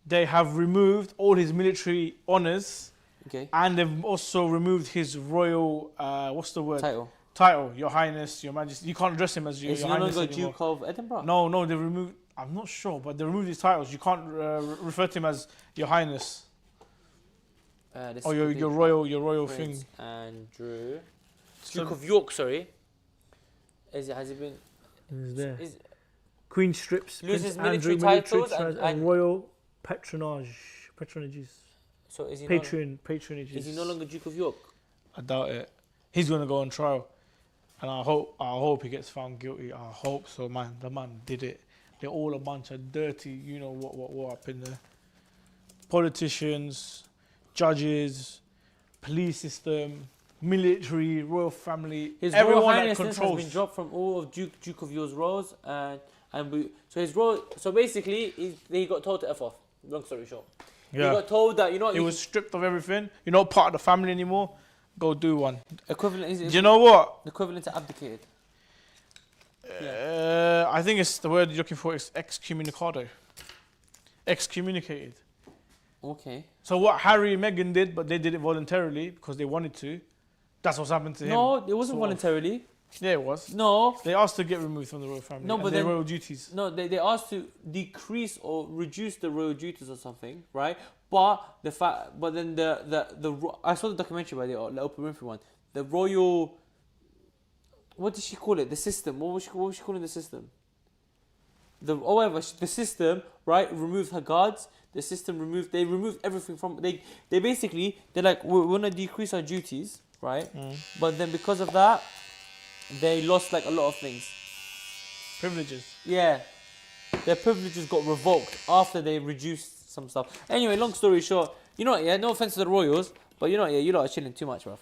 They have removed all his military honors, Okay. and they've also removed his royal, what's the word? Title. Your Highness, Your Majesty. You can't address him as your Is he no Highness longer anymore. Duke of Edinburgh? No, they removed. I'm not sure, but they removed his titles. You can't refer to him as Your Highness or your royal thing. Prince Andrew. So- Duke of York, sorry. Has it been... Is there? Is, Queen strips Loses Prince military Andrew titles and royal patronages. so is he Patronages. is he no longer Duke of York? I doubt it. He's gonna go on trial, and I hope he gets found guilty. I hope so, man. The man did it. They're all a bunch of dirty, you know what up in there. Politicians, judges, police system, military, royal family. His Royal everyone that Highness has controls. been dropped from all of Duke of York's roles, so basically he got told to F off. Long story short, he got told that He was stripped of everything. You're not part of the family anymore. Go do one. equivalent. Do you know what? Equivalent to abdicated. I think it's the word you're looking for is excommunicado. Excommunicated. Okay. So what Harry and Meghan did, but they did it voluntarily because they wanted to. That's what's happened to him. No, it wasn't sort of. voluntarily. Yeah, it was. No. They asked to get removed from the royal family. No, and but their then- royal duties. No, they asked to decrease or reduce the royal duties or something, right? But then I saw the documentary by the Oprah Winfrey one. The royal, what did she call it? The system. What was she calling the system? The system, right? Removed her guards. The system removed. They removed everything from. They're like, we're gonna decrease our duties, right? But then because of that, they lost like a lot of things. Privileges. Yeah, their privileges got revoked after they reduced some stuff. Anyway, long story short, you know what, yeah, no offense to the royals, but you know what, yeah, you lot are chilling too much, bruv.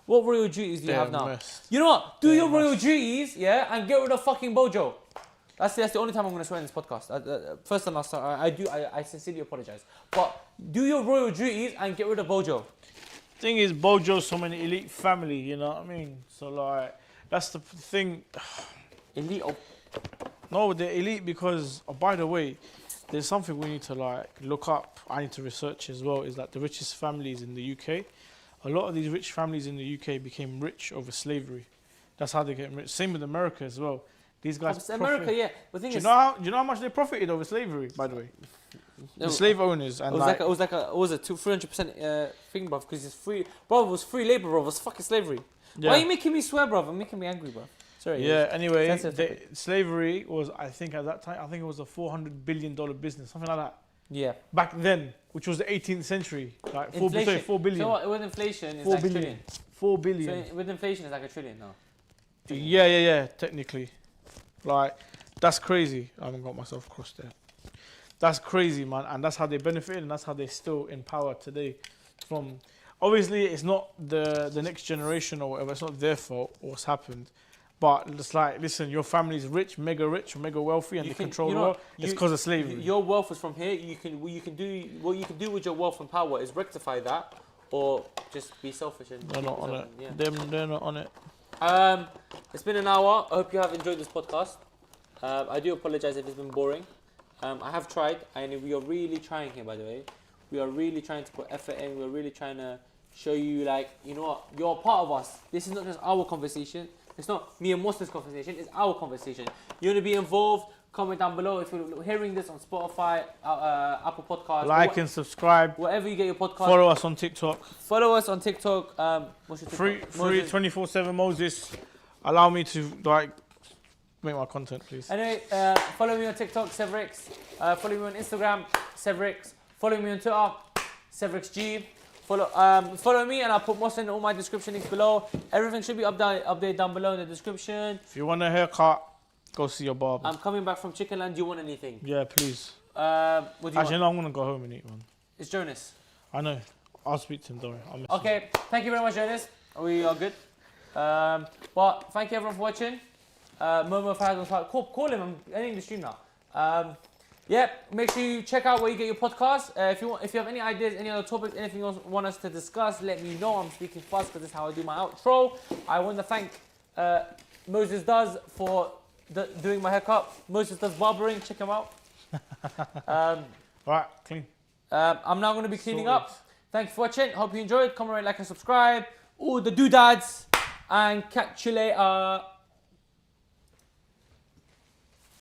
What royal duties do you have now? Messed. You know what, do your royal duties, yeah, and get rid of fucking Bojo. That's the only time I'm going to swear in this podcast. First and last time, I sincerely apologize. But do your royal duties and get rid of Bojo. Thing is, Bojo's so many elite family, you know what I mean? So like, that's the thing. Elite of... No, they're elite because, oh, by the way, there's something we need to like look up. I need to research as well. Is like the richest families in the UK. A lot of these rich families in the UK became rich over slavery. That's how they get rich. Same with America as well. These guys. America, yeah. But thing Do is, you know how much they profited over slavery? By the way, the slave owners and it was like a 300% thing, bruv, because it's free, bro. It was free labor, bro. It was fucking slavery. Yeah. Why are you making me swear, bro? I'm making me angry, bro. Sorry. Yeah. Anyway, sensitive slavery was, I think, at that time, I think it was a $400 billion business, something like that. Yeah. Back then, which was the 18th century, like 4 billion. So what, with inflation, it's 4 like billion. trillion. 4 billion. So with inflation, it's like a trillion now. Yeah. Technically, like that's crazy. I haven't got myself crossed there. That's crazy, man, and that's how they benefited, and that's how they're still in power today. From obviously, it's not the next generation or whatever. It's not their fault what's happened, but it's like, listen, your family's rich, mega wealthy, and they control the world. It's because of slavery. Your wealth is from here. You can do what you can do with your wealth and power is rectify that, or just be selfish and. They're not on it. Yeah. They're not on it. It's been an hour. I hope you have enjoyed this podcast. I do apologize if it's been boring. I have tried, and we are really trying here, by the way. We are really trying to put effort in. We're really trying to show you, like, you know what, you're a part of us. This is not just our conversation. It's not me and Muslim's conversation. It's our conversation. You want to be involved? Comment down below. If you're hearing this on Spotify, Apple Podcasts, Like and subscribe. wherever you get your podcast. Follow us on TikTok. Follow us on TikTok. What's your Free TikTok? Moses. 24/7 Moses. Allow me to like make my content, please. Anyway, follow me on TikTok, Severix. Follow me on Instagram, Severix. Follow me on Twitter, SeverixG. Follow me, and I'll put most in all my description links below. Everything should be updated down below in the description. If you want a haircut, go see your barber. I'm coming back from Chicken Land. Do you want anything? Yeah, please. What do you Actually, want? no, I'm gonna go home and eat one. It's Jonas. I know. I'll speak to him. Don't worry. I'll message him. Okay, thank you very much, Jonas. We are good. But thank you everyone for watching. Momo Fahad, call him. I'm ending the stream now. Yeah, make sure you check out where you get your podcast. If you have any ideas, any other topics, anything else you want us to discuss, let me know. I'm speaking fast because this is how I do my outro. I want to thank Moses Does for doing my haircut. Moses Does barbering. Check him out. Right, clean. I'm now going to be cleaning Sorted. up. Thanks for watching. Hope you enjoyed. Comment, rate, like, and subscribe. All the doodads. And catch you later.